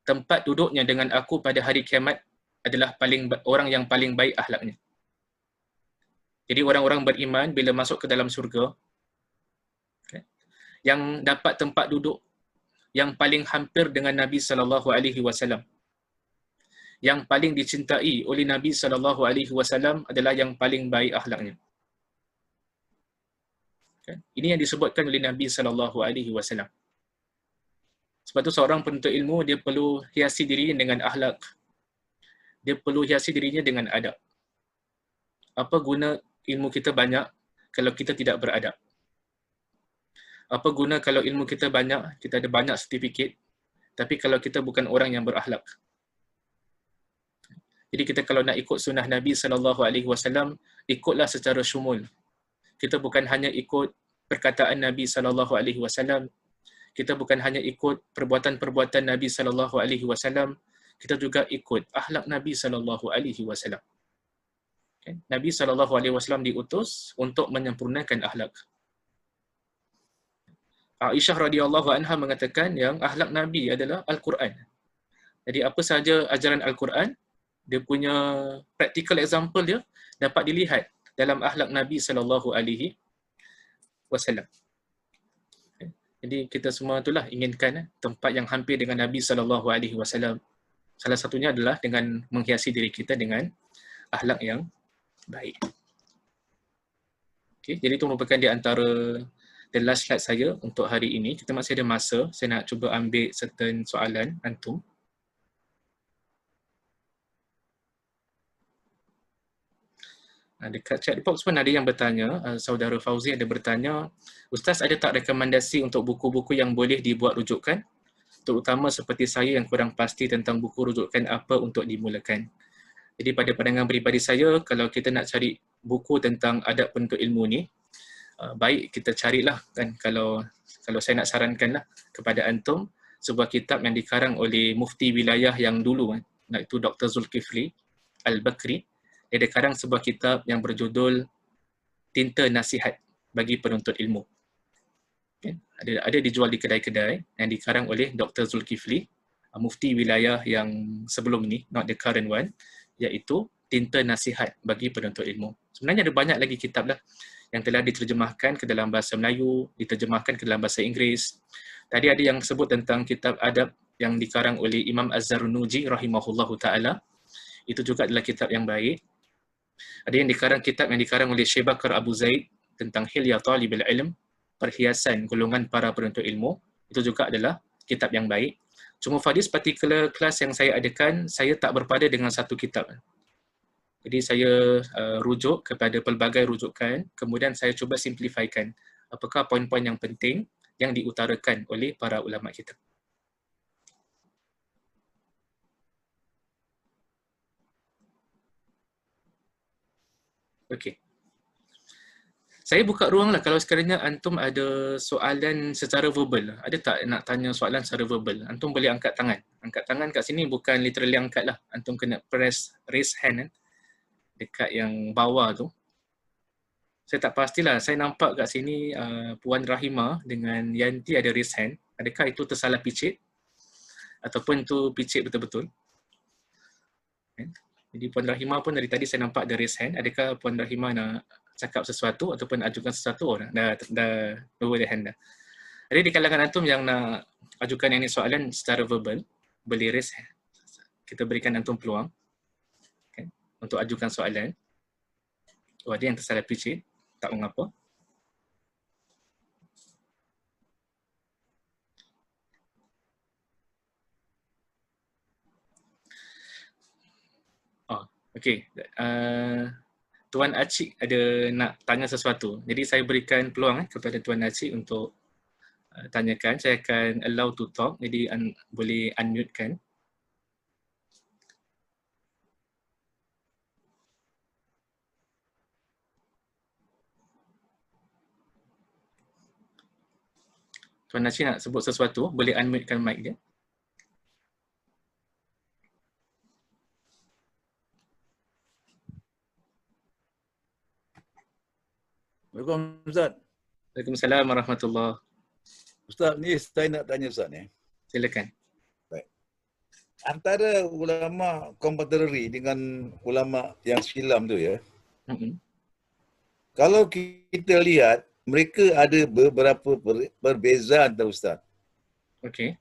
tempat duduknya dengan aku pada hari kiamat adalah orang yang paling baik akhlaknya. Jadi orang-orang beriman bila masuk ke dalam syurga, okay, yang dapat tempat duduk yang paling hampir dengan Nabi SAW, yang paling dicintai oleh Nabi SAW adalah yang paling baik akhlaknya. Ini yang disebutkan oleh Nabi SAW. Sebab tu seorang penuntut ilmu, dia perlu hiasi dirinya dengan akhlak. Dia perlu hiasi dirinya dengan adab. Apa guna ilmu kita banyak kalau kita tidak beradab? Apa guna kalau ilmu kita banyak, kita ada banyak sertifikat, tapi kalau kita bukan orang yang berakhlak? Jadi kita kalau nak ikut sunnah Nabi SAW, ikutlah secara syumul. Kita bukan hanya ikut perkataan Nabi SAW, kita bukan hanya ikut perbuatan-perbuatan Nabi SAW, kita juga ikut akhlak Nabi SAW. Okay. Nabi SAW diutus untuk menyempurnakan akhlak. Aisyah radhiyallahu anha mengatakan yang akhlak Nabi adalah Al-Quran. Jadi apa sahaja ajaran Al-Quran, dia punya practical example dia dapat dilihat dalam akhlak Nabi SAW. Jadi kita semua itulah inginkan tempat yang hampir dengan Nabi SAW. Salah satunya adalah dengan menghiasi diri kita dengan akhlak yang baik. Okay, jadi itu merupakan di antara the last slide saya untuk hari ini. Kita masih ada masa. Saya nak cuba ambil certain soalan antum. Dekat chat box pun ada yang bertanya, saudara Fauzi ada bertanya, Ustaz ada tak rekomendasi untuk buku-buku yang boleh dibuat rujukan? Terutama seperti saya yang kurang pasti tentang buku rujukan apa untuk dimulakan. Jadi pada pandangan peribadi saya, kalau kita nak cari buku tentang adab penuntut ilmu ni, baik kita carilah kan, kalau saya nak sarankanlah kepada antum, sebuah kitab yang dikarang oleh mufti wilayah yang dulu, iaitu Dr. Zulkifli Al-Bakri. Dia ada karang sebuah kitab yang berjudul Tinta Nasihat bagi Penuntut Ilmu. Okay. Ada dijual di kedai-kedai yang dikarang oleh Dr. Zulkifli, mufti wilayah yang sebelum ini, not the current one, iaitu Tinta Nasihat bagi Penuntut Ilmu. Sebenarnya ada banyak lagi kitab lah yang telah diterjemahkan ke dalam bahasa Melayu, diterjemahkan ke dalam bahasa Inggeris. Tadi ada yang sebut tentang kitab adab yang dikarang oleh Imam Az-Zarnuji rahimahullahu ta'ala. Itu juga adalah kitab yang baik. Ada yang kitab yang dikarang oleh Syekh Bakar Abu Zaid tentang Hilya Talibil Ilm, perhiasan golongan para penuntut ilmu. Itu juga adalah kitab yang baik. Cuma for this particular class yang saya adakan, saya tak berpada dengan satu kitab. Jadi saya rujuk kepada pelbagai rujukan, kemudian saya cuba simplifikan apakah poin-poin yang penting yang diutarakan oleh para ulama kita. Okey. Saya buka ruang lah kalau sekiranya antum ada soalan secara verbal. Ada tak nak tanya soalan secara verbal? Antum boleh angkat tangan. Angkat tangan kat sini bukan literally angkat lah. Antum kena press raise hand dekat yang bawah tu. Saya tak pastilah. Saya nampak kat sini Puan Rahimah dengan Yanti ada raise hand. Adakah itu tersalah picit? Ataupun itu picit betul-betul? Jadi Puan Rahimah pun dari tadi saya nampak ada raise hand. Adakah Puan Rahimah nak cakap sesuatu ataupun ajukan sesuatu? Oh, dah lower the hand dah. Ada di kalangan antum yang nak ajukan ini soalan secara verbal, boleh raise hand. Kita berikan antum peluang untuk ajukan soalan. Oh, ada yang tersalah picit, tak mengapa. Oh, okey. Tuan Acik ada nak tanya sesuatu. Jadi saya berikan peluang kepada Tuan Acik untuk tanyakan. Saya akan allow to talk. Jadi boleh unmute-kan. Tuan Acik nak sebut sesuatu, boleh unmute-kan mic dia. Assalamualaikum Ustaz. Waalaikumsalam warahmatullahi. Ustaz, ni saya nak tanya Ustaz ni. Silakan. Baik. Antara ulama contemporary dengan ulama yang silam tu ya. Kalau kita lihat mereka ada beberapa perbezaan tau Ustaz. Okey.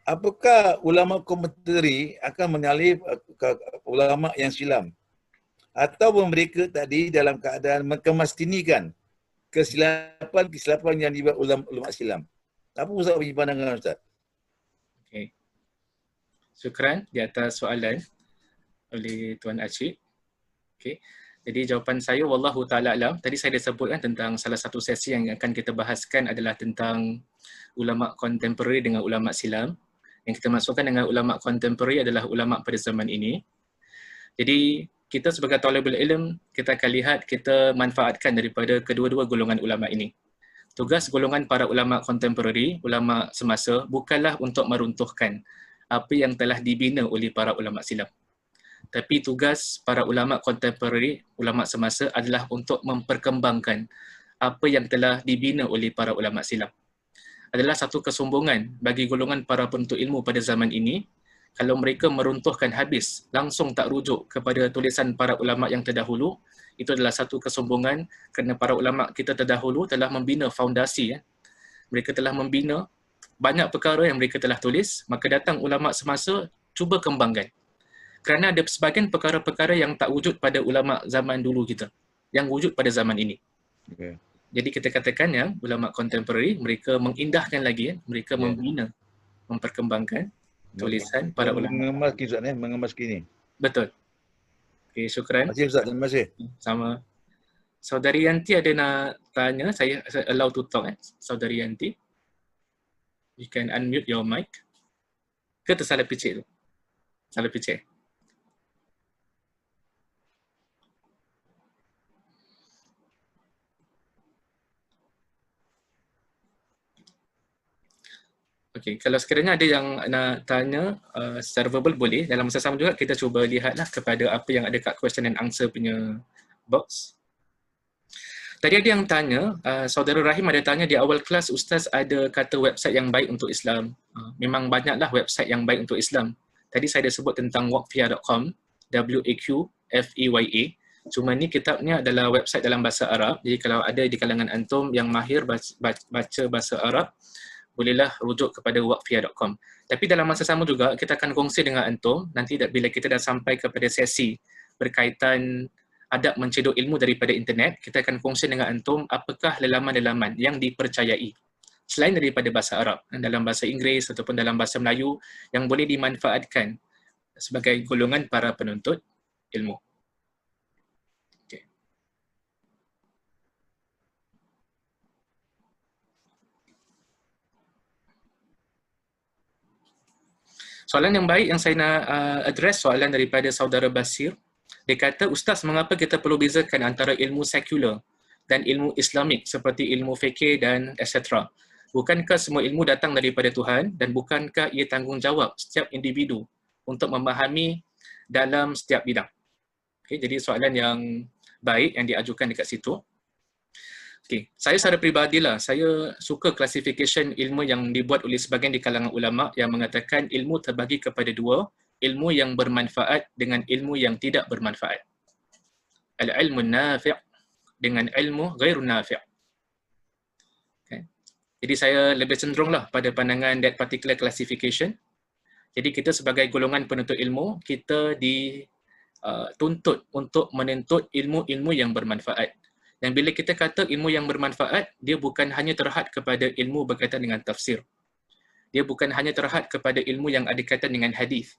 Apakah ulama contemporary akan menyalip ulama yang silam? Atau mereka tadi dalam keadaan mengemasinikan kesilapan yang dibuat ulama silam. Apa Ustaz punya pandangan Ustaz? Okey. Syukran di atas soalan oleh Tuan Acik. Okey. Jadi jawapan saya wallahu taala alam. Tadi saya dah sebutkan tentang salah satu sesi yang akan kita bahaskan adalah tentang ulama kontemporari dengan ulama silam. Yang kita masukkan dengan ulama kontemporari adalah ulama pada zaman ini. Jadi kita sebagai talibul ilm, kita akan lihat kita manfaatkan daripada kedua-dua golongan ulama ini. Tugas golongan para ulama kontemporari, ulama semasa, bukanlah untuk meruntuhkan apa yang telah dibina oleh para ulama silam. Tapi tugas para ulama kontemporari, ulama semasa adalah untuk memperkembangkan apa yang telah dibina oleh para ulama silam. Adalah satu kesombongan bagi golongan para penuntut ilmu pada zaman ini kalau mereka meruntuhkan habis, langsung tak rujuk kepada tulisan para ulama yang terdahulu. Itu adalah satu kesombongan kerana para ulama kita terdahulu telah membina fondasi. Mereka telah membina banyak perkara yang mereka telah tulis, maka datang ulama semasa cuba kembangkan. Kerana ada sebahagian perkara-perkara yang tak wujud pada ulama zaman dulu kita, yang wujud pada zaman ini. Okay. Jadi kita katakan yang ulama kontemporari, mereka mengindahkan lagi, mereka membina, memperkembangkan tulisan para ulama. Mengemas Ustaz ni, mengemas kini. Betul. Okey, syukran. Terima kasih Ustaz, terima kasih. Sama. Saudari Yanti ada nak tanya, saya allow to talk Saudari Yanti. You can unmute your mic. Ke tersalah picit tu? Salah picit. Okey, kalau sekiranya ada yang nak tanya secara verbal boleh. Dalam masa sama juga kita cuba lihatlah kepada apa yang ada kat question and answer punya box. Tadi ada yang tanya, Saudara Rahim ada tanya di awal kelas, Ustaz ada kata website yang baik untuk Islam. Memang banyaklah website yang baik untuk Islam. Tadi saya dah sebut tentang waqfiyah.com, W-A-Q-F-E-Y-A. Cuma ni kitabnya adalah website dalam bahasa Arab. Jadi kalau ada di kalangan antum yang mahir baca bahasa Arab, bolehlah rujuk kepada waqfiyah.com. Tapi dalam masa sama juga, kita akan kongsi dengan antum, nanti bila kita dah sampai kepada sesi berkaitan adab mencedok ilmu daripada internet, kita akan kongsi dengan antum apakah lelaman-lelaman yang dipercayai selain daripada bahasa Arab, dalam bahasa Inggeris ataupun dalam bahasa Melayu yang boleh dimanfaatkan sebagai golongan para penuntut ilmu. Soalan yang baik yang saya nak address, soalan daripada saudara Basir. Dia kata, Ustaz, mengapa kita perlu bezakan antara ilmu sekular dan ilmu Islamik seperti ilmu fikir dan etc. Bukankah semua ilmu datang daripada Tuhan dan bukankah ia tanggungjawab setiap individu untuk memahami dalam setiap bidang? Okay, jadi soalan yang baik yang diajukan dekat situ. Okay. Saya secara peribadilah, saya suka classification ilmu yang dibuat oleh sebahagian di kalangan ulama yang mengatakan ilmu terbagi kepada dua, ilmu yang bermanfaat dengan ilmu yang tidak bermanfaat. Al-ilmu nafi' dengan ilmu ghairu nafi'. Okay. Jadi saya lebih cenderunglah pada pandangan that particular classification. Jadi kita sebagai golongan penuntut ilmu, kita dituntut untuk menuntut ilmu-ilmu yang bermanfaat. Dan bila kita kata ilmu yang bermanfaat, dia bukan hanya terhad kepada ilmu berkaitan dengan tafsir. Dia bukan hanya terhad kepada ilmu yang ada kaitan dengan hadis.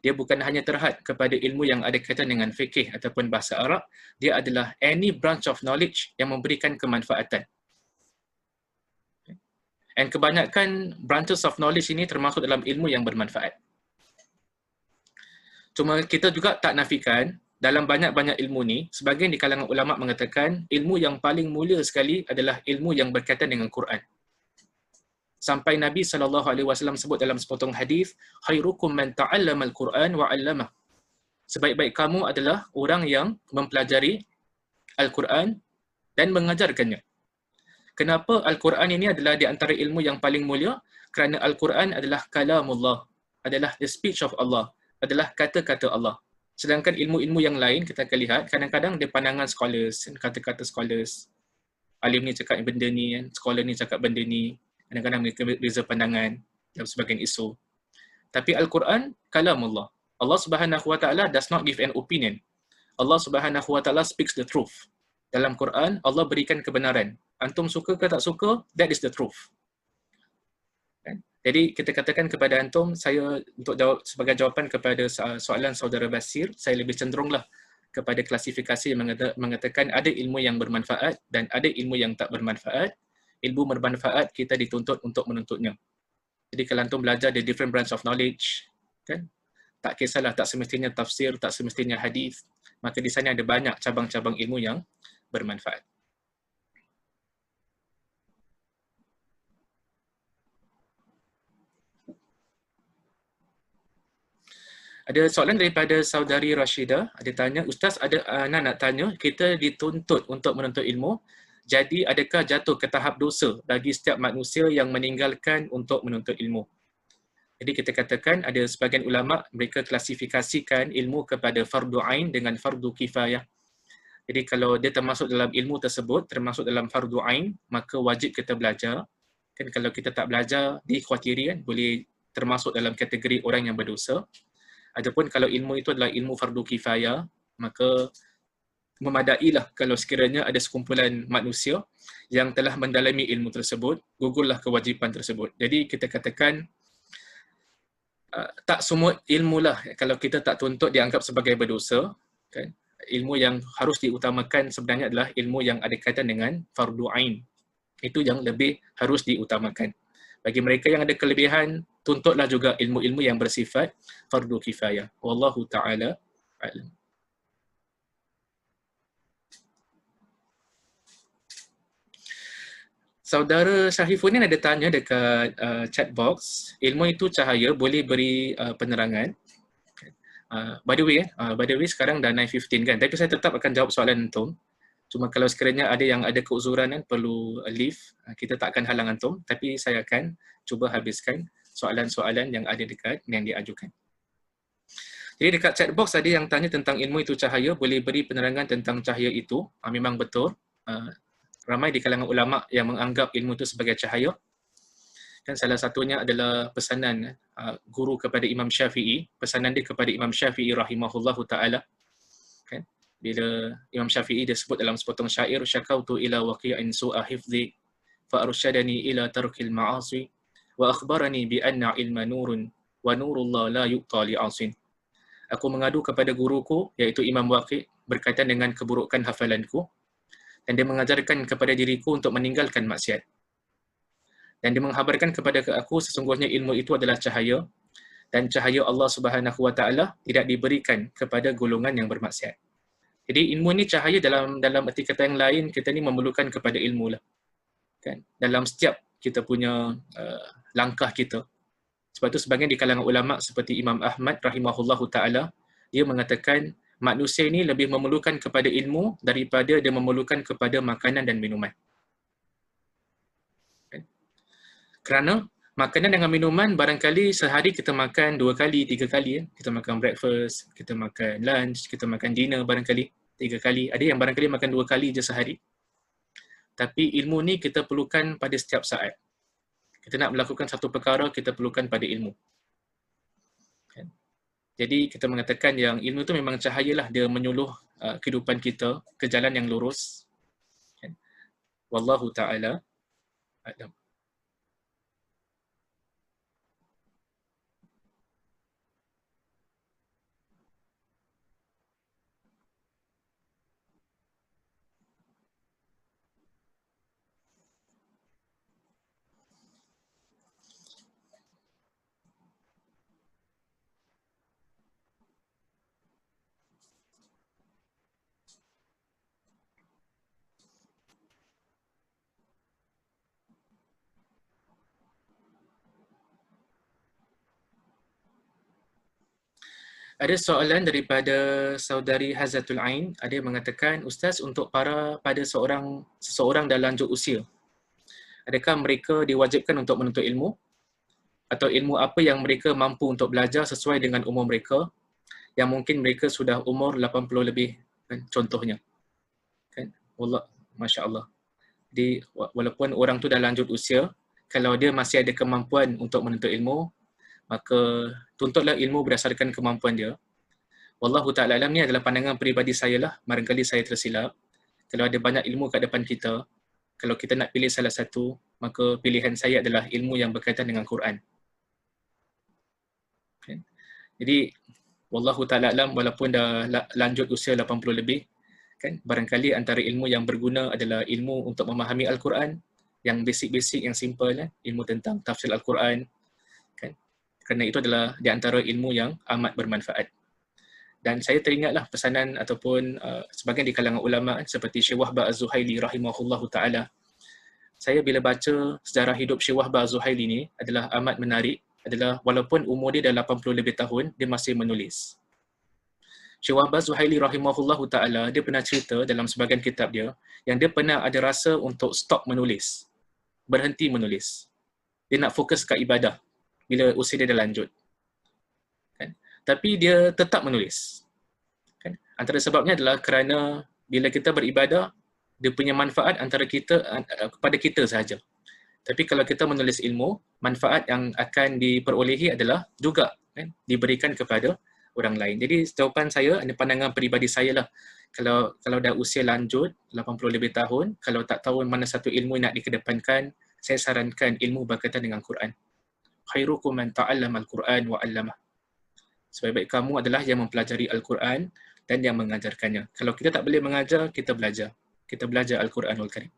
Dia bukan hanya terhad kepada ilmu yang ada kaitan dengan fikih ataupun bahasa Arab. Dia adalah any branch of knowledge yang memberikan kemanfaatan. Dan kebanyakan branches of knowledge ini termasuk dalam ilmu yang bermanfaat. Cuma kita juga tak nafikan, dalam banyak-banyak ilmu ni, sebahagian di kalangan ulama mengatakan ilmu yang paling mulia sekali adalah ilmu yang berkaitan dengan Quran. Sampai Nabi SAW sebut dalam sepotong hadis, khairukum man ta'allama al-Quran wa 'allamah. Sebaik-baik kamu adalah orang yang mempelajari Al-Quran dan mengajarkannya. Kenapa Al-Quran ini adalah di antara ilmu yang paling mulia? Kerana Al-Quran adalah kalamullah, adalah the speech of Allah, adalah kata-kata Allah. Sedangkan ilmu-ilmu yang lain kita akan lihat kadang-kadang dia pandangan scholars, kata-kata scholars. Alim ni cakap benda ni, scholar ni cakap benda ni. Kadang-kadang mereka berbeza pandangan dalam sebagian isu. Tapi Al-Quran kalamullah. Allah Subhanahu Wa Taala does not give an opinion. Allah Subhanahu Wa Taala speaks the truth. Dalam Quran Allah berikan kebenaran. Antum suka ke tak suka, that is the truth. Jadi kita katakan kepada antum, saya untuk jawab sebagai jawapan kepada soalan saudara Basir, saya lebih cenderunglah kepada klasifikasi yang mengatakan ada ilmu yang bermanfaat dan ada ilmu yang tak bermanfaat. Ilmu bermanfaat kita dituntut untuk menuntutnya. Jadi kalau antum belajar the different branch of knowledge, kan? Tak kisahlah, tak semestinya tafsir, tak semestinya hadis, maka di sana ada banyak cabang-cabang ilmu yang bermanfaat. Ada soalan daripada saudari Rashidah, ada tanya, Ustaz, ada nak tanya, kita dituntut untuk menuntut ilmu, jadi adakah jatuh ke tahap dosa bagi setiap manusia yang meninggalkan untuk menuntut ilmu? Jadi kita katakan ada sebagian ulama mereka klasifikasikan ilmu kepada fardu ain dengan fardu kifayah. Jadi kalau dia termasuk dalam ilmu tersebut, termasuk dalam fardu ain, maka wajib kita belajar. Kan kalau kita tak belajar, dikhawatiri kan boleh termasuk dalam kategori orang yang berdosa. Adapun kalau ilmu itu adalah ilmu fardu kifayah, maka memadailah kalau sekiranya ada sekumpulan manusia yang telah mendalami ilmu tersebut, gugurlah kewajipan tersebut. Jadi kita katakan tak semua ilmu lah kalau kita tak tuntut dianggap sebagai berdosa. Kan? Ilmu yang harus diutamakan sebenarnya adalah ilmu yang ada kaitan dengan fardu ain. Itu yang lebih harus diutamakan. Bagi mereka yang ada kelebihan, tuntutlah juga ilmu-ilmu yang bersifat fardu kifayah. Wallahu ta'ala a'lam. Saudara Syahifuddin ada tanya dekat chat box, ilmu itu cahaya boleh beri penerangan. By the way sekarang dah 9:15 kan, tapi saya tetap akan jawab soalan antum. Cuma kalau sekiranya ada yang ada keuzuran kan, perlu leave, kita tak akan halang antum, tapi saya akan cuba habiskan soalan-soalan yang ada dekat yang diajukan. Jadi dekat chat box ada yang tanya tentang ilmu itu cahaya, boleh beri penerangan tentang cahaya itu. Memang betul. Ramai di kalangan ulama yang menganggap ilmu itu sebagai cahaya. Dan salah satunya adalah pesanan guru kepada Imam Syafi'i, pesanan dia kepada Imam Syafi'i rahimahullahu ta'ala. Kan? Bila Imam Syafi'i dia sebut dalam sepotong syair, syakautu ila waqi'in su'a hifzi fa arsyadani ila tarkil ma'asi wa akhbarani bi anna ilma nurun wa nurullah la yuqta li'asin. Aku mengadu kepada guruku iaitu Imam Waqi' berkaitan dengan keburukan hafalanku dan dia mengajarkan kepada diriku untuk meninggalkan maksiat. Dan dia menghabarkan kepada aku sesungguhnya ilmu itu adalah cahaya dan cahaya Allah Subhanahu Wa Taala tidak diberikan kepada golongan yang bermaksiat. Jadi ilmu ni cahaya dalam erti kata yang lain, kita ni memerlukan kepada ilmu lah. Kan? Dalam setiap kita punya langkah kita. Sebab tu sebahagian di kalangan ulama seperti Imam Ahmad rahimahullahu taala, dia mengatakan manusia ini lebih memerlukan kepada ilmu daripada dia memerlukan kepada makanan dan minuman. Kan? Kerana makanan dengan minuman barangkali sehari kita makan 2 kali, 3 kali. Kita makan breakfast, kita makan lunch, kita makan dinner barangkali 3 kali. Ada yang barangkali makan 2 kali je sehari. Tapi ilmu ni kita perlukan pada setiap saat. Kita nak melakukan satu perkara, kita perlukan pada ilmu. Kan? Jadi kita mengatakan yang ilmu tu memang cahayalah, dia menyuluh kehidupan kita ke jalan yang lurus. Kan? Wallahu ta'ala a'lam. Ada soalan daripada saudari Hazatul Ain, ada yang mengatakan, Ustaz, untuk pada seseorang dah lanjut usia, adakah mereka diwajibkan untuk menuntut ilmu? Atau ilmu apa yang mereka mampu untuk belajar sesuai dengan umur mereka, yang mungkin mereka sudah umur 80 lebih, kan? Contohnya. Kan? Wallah, Masya Allah. Jadi, walaupun orang tu dah lanjut usia, kalau dia masih ada kemampuan untuk menuntut ilmu, maka tuntutlah ilmu berdasarkan kemampuan dia. Wallahu ta'ala alam, ni adalah pandangan peribadi saya lah, barangkali saya tersilap. Kalau ada banyak ilmu kat depan kita, kalau kita nak pilih salah satu, maka pilihan saya adalah ilmu yang berkaitan dengan Quran. Okay. Jadi, wallahu ta'ala alam, walaupun dah lanjut usia 80 lebih, kan, barangkali antara ilmu yang berguna adalah ilmu untuk memahami Al-Quran, yang basic-basic, yang simple, ilmu tentang tafsir Al-Quran, kan? Kerana itu adalah di antara ilmu yang amat bermanfaat. Dan saya teringatlah pesanan ataupun sebahagian di kalangan ulama seperti Syekh Wahbah Az-Zuhaili rahimahullahu ta'ala. Saya bila baca sejarah hidup Syekh Wahbah Az-Zuhaili ni adalah amat menarik, adalah walaupun umur dia dah 80 lebih tahun, dia masih menulis. Syekh Wahbah Az-Zuhaili rahimahullahu ta'ala, dia pernah cerita dalam sebahagian kitab dia, yang dia pernah ada rasa untuk stop menulis, berhenti menulis. Dia nak fokus ke ibadah bila usia dia dah lanjut. Kan? Tapi dia tetap menulis. Kan? Antara sebabnya adalah kerana bila kita beribadah, dia punya manfaat antara kita kepada kita sahaja. Tapi kalau kita menulis ilmu, manfaat yang akan diperolehi adalah juga, kan, diberikan kepada orang lain. Jadi jawapan saya, ini pandangan peribadi saya lah. Kalau dah usia lanjut, 80 lebih tahun, kalau tak tahu mana satu ilmu nak dikedepankan, saya sarankan ilmu berkaitan dengan Quran. Khairukum man ta'allama al-Quran wa 'allamah. Sebaik-baik kamu adalah yang mempelajari Al-Quran dan yang mengajarkannya. Kalau kita tak boleh mengajar, kita belajar. Kita belajar Al-Quranul Karim.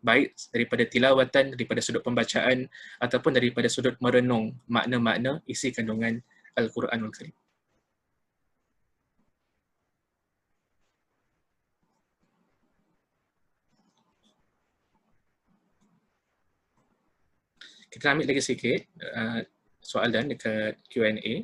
Baik daripada tilawatan, daripada sudut pembacaan, ataupun daripada sudut merenung makna-makna isi kandungan Al-Quranul Karim. Kita ambil lagi sikit soalan dekat Q&A.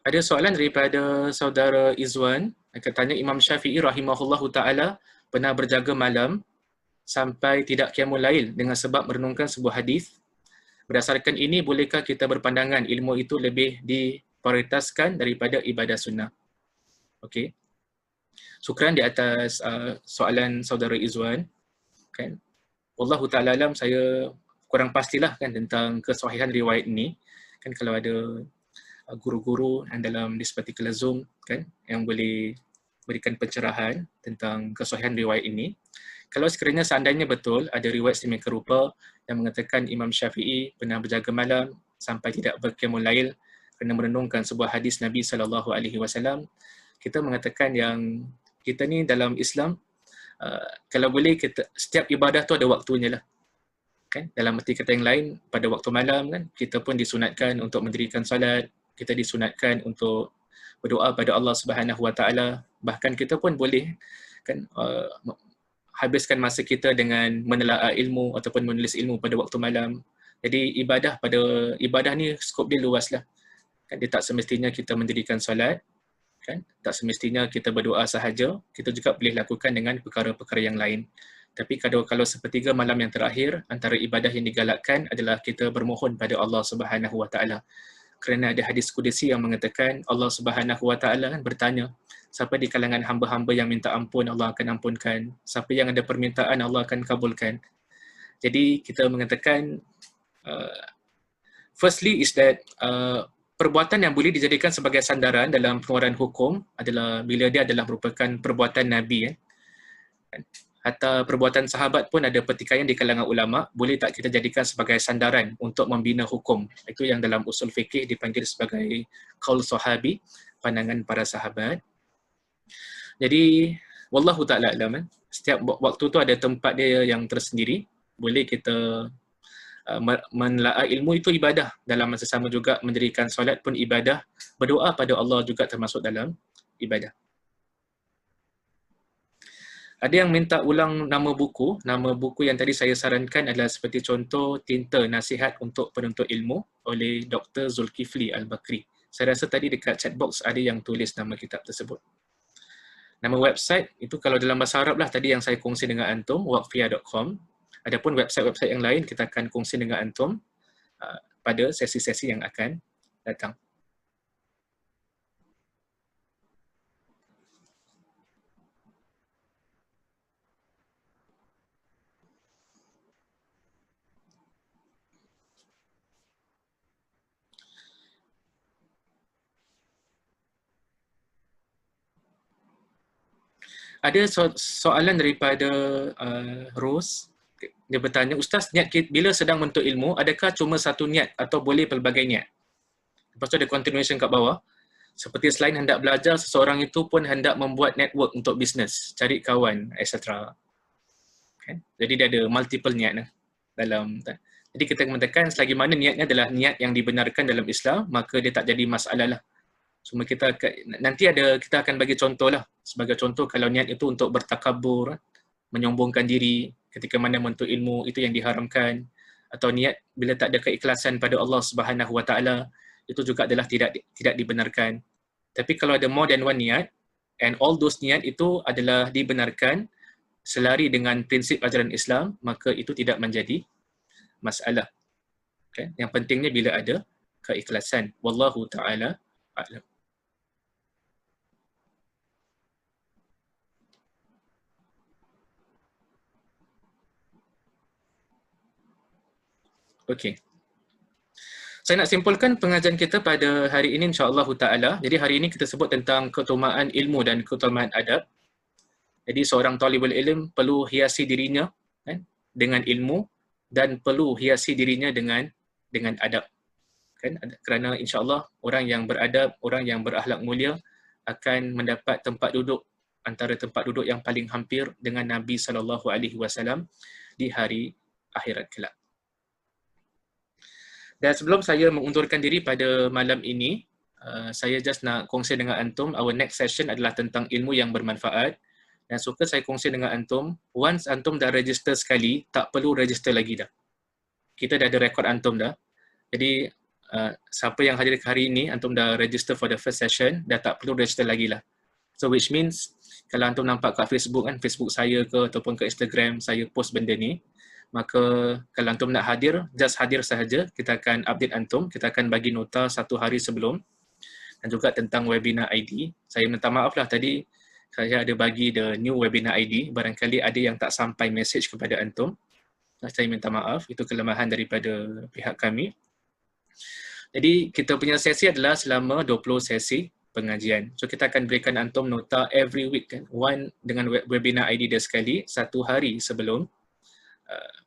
Ada soalan daripada saudara Izwan, katanya Imam Syafi'i rahimahullahu ta'ala pernah berjaga malam sampai tidak qiyamul lail dengan sebab merenungkan sebuah hadis. Berdasarkan ini, bolehkah kita berpandangan ilmu itu lebih diprioritaskan daripada ibadah sunnah? Okey. Syukran di atas soalan saudara Izwan. Kan? Wallahu ta'ala alam, saya kurang pastilah kan tentang kesahihan riwayat ini. Kan kalau ada guru-guru yang dalam this particular Zoom kan yang boleh berikan pencerahan tentang kesahihan riwayat ini. Kalau sekiranya seandainya betul ada riwayat sedemikian rupa yang mengatakan Imam Syafi'i pernah berjaga malam sampai tidak berqiyamul lail kerana merenungkan sebuah hadis Nabi sallallahu alaihi wasallam, kita mengatakan yang kita ni dalam Islam Kalau boleh kita, setiap ibadah tu ada waktunya lah. Kan? Dalam arti kata yang lain, pada waktu malam kan, kita pun disunatkan untuk mendirikan salat, kita disunatkan untuk berdoa pada Allah Subhanahu Wa Taala. Bahkan kita pun boleh kan habiskan masa kita dengan menelaah ilmu ataupun menulis ilmu pada waktu malam. Jadi ibadah ni skop dia luas lah. Kan, dia tak semestinya kita mendirikan solat, kan? Tak semestinya kita berdoa sahaja, kita juga boleh lakukan dengan perkara-perkara yang lain. Tapi kalau sepertiga malam yang terakhir, antara ibadah yang digalakkan adalah kita bermohon pada Allah Subhanahu Wa Taala. Kerana ada hadis kudusi yang mengatakan Allah Subhanahu Wa Taala kan bertanya, siapa di kalangan hamba-hamba yang minta ampun, Allah akan ampunkan. Siapa yang ada permintaan, Allah akan kabulkan. Jadi kita mengatakan firstly is that perbuatan yang boleh dijadikan sebagai sandaran dalam pengeluaran hukum adalah bila dia adalah merupakan perbuatan Nabi. Hatta perbuatan sahabat pun ada pertikaian di kalangan ulama, boleh tak kita jadikan sebagai sandaran untuk membina hukum. Itu yang dalam usul fikih dipanggil sebagai qaul sahabi, pandangan para sahabat. Jadi wallahu ta'ala alam, setiap waktu tu ada tempat dia yang tersendiri. Boleh kita menelaah ilmu itu ibadah, dalam masa sama juga mendirikan solat pun ibadah, berdoa pada Allah juga termasuk dalam ibadah. Ada yang minta ulang nama buku yang tadi saya sarankan adalah seperti contoh Tinta Nasihat untuk Penuntut Ilmu oleh Dr. Zulkifli Al-Bakri. Saya rasa tadi dekat chat box ada yang tulis nama kitab tersebut. Nama website itu kalau dalam bahasa Arab lah tadi yang saya kongsi dengan antum, waqfiyah.com. Adapun website-website yang lain kita akan kongsi dengan antum pada sesi-sesi yang akan datang. Ada soalan daripada Rose. Dia bertanya, Ustaz, niat kita, bila sedang menuntut ilmu, adakah cuma satu niat atau boleh pelbagai niat? Lepas tu ada continuation kat bawah. Seperti selain hendak belajar, seseorang itu pun hendak membuat network untuk bisnes, cari kawan, etc. Okay? Jadi dia ada multiple niat dalam. Jadi kita mengatakan selagi mana niatnya adalah niat yang dibenarkan dalam Islam, maka dia tak jadi masalah lah. Cuma kita akan bagi contoh lah. Sebagai contoh, kalau niat itu untuk bertakabur, menyombongkan diri ketika mana menuntut ilmu, itu yang diharamkan. Atau niat bila tak ada keikhlasan pada Allah Subhanahu Wa Taala, itu juga adalah tidak dibenarkan. Tapi kalau ada more than one niat, and all those niat itu adalah dibenarkan selari dengan prinsip ajaran Islam, maka itu tidak menjadi masalah. Okay? Yang pentingnya bila ada keikhlasan. Wallahu ta'ala a'lam. Okey. Saya nak simpulkan pengajian kita pada hari ini insya-Allah taala. Jadi hari ini kita sebut tentang keutamaan ilmu dan keutamaan adab. Jadi seorang talibul ilm perlu hiasi dirinya kan dengan ilmu dan perlu hiasi dirinya dengan adab. Kan? Kerana insya-Allah orang yang beradab, orang yang berakhlak mulia akan mendapat tempat duduk antara tempat duduk yang paling hampir dengan Nabi sallallahu alaihi wasallam di hari akhirat kelak. Dan sebelum saya mengundurkan diri pada malam ini, saya just nak kongsi dengan antum, our next session adalah tentang ilmu yang bermanfaat. Dan suka saya kongsi dengan antum, once antum dah register sekali, tak perlu register lagi dah. Kita dah ada rekod antum dah. Jadi, siapa yang hadir hari ini, antum dah register for the first session, dah tak perlu register lagi lah. So which means, kalau antum nampak kat Facebook kan, Facebook saya ke ataupun ke Instagram, saya post benda ni, maka kalau antum nak hadir, just hadir sahaja. Kita akan update antum, kita akan bagi nota 1 hari sebelum. Dan juga tentang webinar ID. Saya minta maaf lah tadi, saya ada bagi the new webinar ID. Barangkali ada yang tak sampai message kepada antum. Saya minta maaf, itu kelemahan daripada pihak kami. Jadi kita punya sesi adalah selama 20 sesi pengajian. So kita akan berikan antum nota every week kan. One dengan webinar ID dia sekali, 1 hari sebelum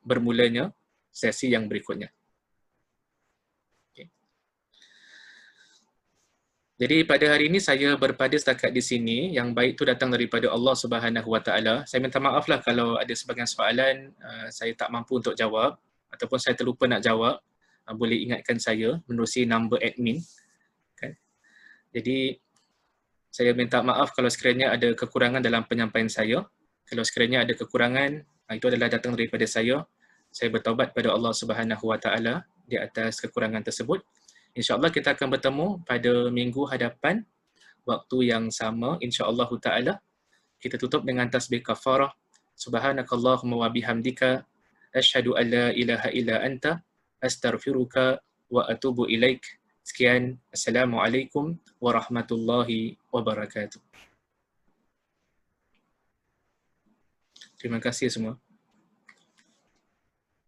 bermulanya sesi yang berikutnya. Okay. Jadi pada hari ini saya berpada setakat di sini. Yang baik itu datang daripada Allah Subhanahu Wa Taala. Saya minta maaflah kalau ada sebahagian soalan saya tak mampu untuk jawab ataupun saya terlupa nak jawab. Boleh ingatkan saya menerusi nombor admin. Kan? Jadi saya minta maaf kalau sekiranya ada kekurangan dalam penyampaian saya. Kalau sekiranya ada kekurangan, itu adalah datang daripada saya. Saya bertaubat pada Allah Subhanahu Wa Taala di atas kekurangan tersebut. InsyaAllah kita akan bertemu pada minggu hadapan, waktu yang sama, insyaAllah ta'ala. Kita tutup dengan tasbih kafarah. Subhanakallahumma wa bihamdika, asyhadu an la ilaha illa anta, astaghfiruka wa atubu ilaik. Sekian, Assalamualaikum warahmatullahi wabarakatuh. Terima kasih semua.